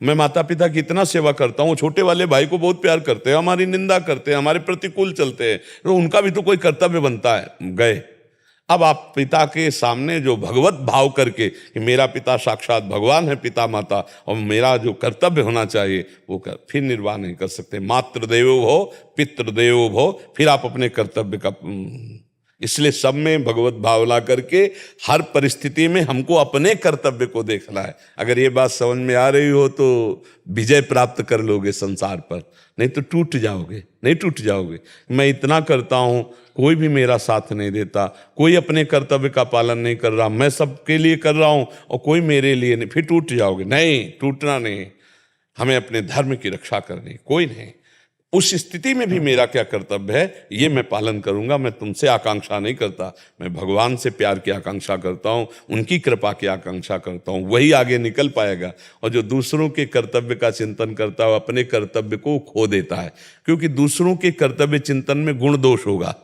मैं माता पिता की इतना सेवा करता हूँ, छोटे वाले भाई को बहुत प्यार करते हैं, हमारी निंदा करते हैं, हमारे प्रतिकूल चलते हैं, तो उनका भी तो कोई कर्तव्य बनता है। गए अब आप पिता के सामने जो भगवत भाव करके कि मेरा पिता साक्षात भगवान है, पिता माता, और मेरा जो कर्तव्य होना चाहिए वो फिर निर्वाह नहीं कर सकते। मातृदेवो भव पितृदेवो भव, फिर आप अपने कर्तव्य का। इसलिए सब में भगवत भावना करके हर परिस्थिति में हमको अपने कर्तव्य को देखना है। अगर ये बात समझ में आ रही हो तो विजय प्राप्त कर लोगे संसार पर, नहीं तो टूट जाओगे, नहीं टूट जाओगे। मैं इतना करता हूँ, कोई भी मेरा साथ नहीं देता, कोई अपने कर्तव्य का पालन नहीं कर रहा, मैं सबके लिए कर रहा हूँ और कोई मेरे लिए नहीं, फिर टूट जाओगे। नहीं, टूटना नहीं, हमें अपने धर्म की रक्षा करनी, कोई नहीं। उस स्थिति में भी मेरा क्या कर्तव्य है ये मैं पालन करूंगा। मैं तुमसे आकांक्षा नहीं करता, मैं भगवान से प्यार की आकांक्षा करता हूं, उनकी कृपा की आकांक्षा करता हूं, वही आगे निकल पाएगा। और जो दूसरों के कर्तव्य का चिंतन करता है अपने कर्तव्य को खो देता है, क्योंकि दूसरों के कर्तव्य चिंतन में गुण दोष होगा,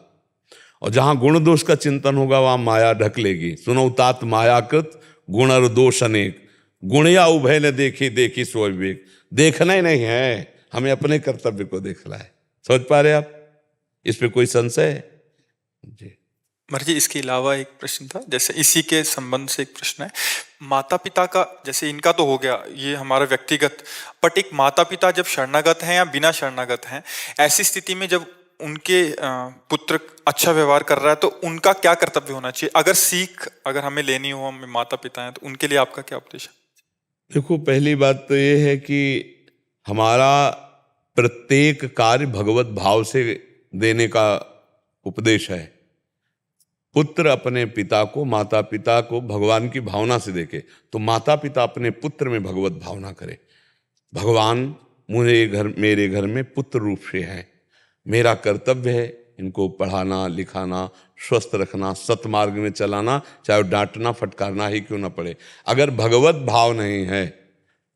और जहां गुण दोष का चिंतन होगा वहां माया ढक लेगी। सुनो तात मायाकृत गुण और दोष अनेक, गुणया उभय न देखी देखी सो विवेक। देखना ही नहीं है, हमें अपने कर्तव्य को देखना है। समझ पा रहे आप? इस पे कोई संशय है? जी महाराज जी, इसके अलावा एक प्रश्न था, जैसे इसी के संबंध से एक प्रश्न है। माता पिता का, जैसे इनका तो हो गया ये हमारा व्यक्तिगत, बट एक माता पिता जब शरणागत हैं या बिना शरणागत हैं, ऐसी स्थिति में जब उनके पुत्र अच्छा व्यवहार कर रहा है तो उनका क्या कर्तव्य होना चाहिए? अगर सीख अगर हमें लेनी हो, हम माता पिता हैं, तो उनके लिए आपका क्या उपदेश है? देखो, पहली बात तो ये है कि हमारा प्रत्येक कार्य भगवत भाव से देने का उपदेश है। पुत्र अपने पिता को, माता पिता को भगवान की भावना से देखे, तो माता पिता अपने पुत्र में भगवत भावना करे। भगवान मेरे घर में पुत्र रूप से है, मेरा कर्तव्य है इनको पढ़ाना लिखाना, स्वस्थ रखना, सतमार्ग में चलाना, चाहे डांटना फटकारना ही क्यों ना पड़े। अगर भगवत भाव नहीं है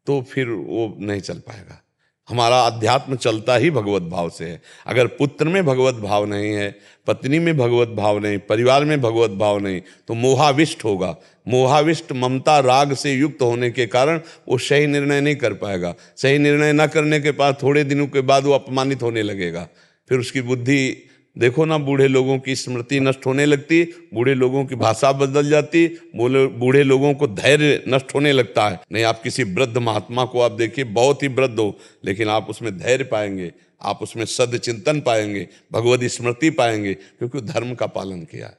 तो फिर वो नहीं चल पाएगा। हमारा अध्यात्म चलता ही भगवत भाव से है। अगर पुत्र में भगवत भाव नहीं है, पत्नी में भगवत भाव नहीं, परिवार में भगवत भाव नहीं, तो मोहाविष्ट होगा। मोहाविष्ट ममता राग से युक्त होने के कारण वो सही निर्णय नहीं कर पाएगा। सही निर्णय न करने के बाद थोड़े दिनों के बाद वो अपमानित होने लगेगा। फिर उसकी बुद्धि, देखो ना, बूढ़े लोगों की स्मृति नष्ट होने लगती, बूढ़े लोगों की भाषा बदल जाती, बूढ़े लोगों को धैर्य नष्ट होने लगता है। नहीं, आप किसी वृद्ध महात्मा को आप देखिए, बहुत ही वृद्ध हो, लेकिन आप उसमें धैर्य पाएंगे, आप उसमें सद चिंतन पाएंगे, भगवत स्मृति पाएंगे, क्योंकि धर्म का पालन किया है।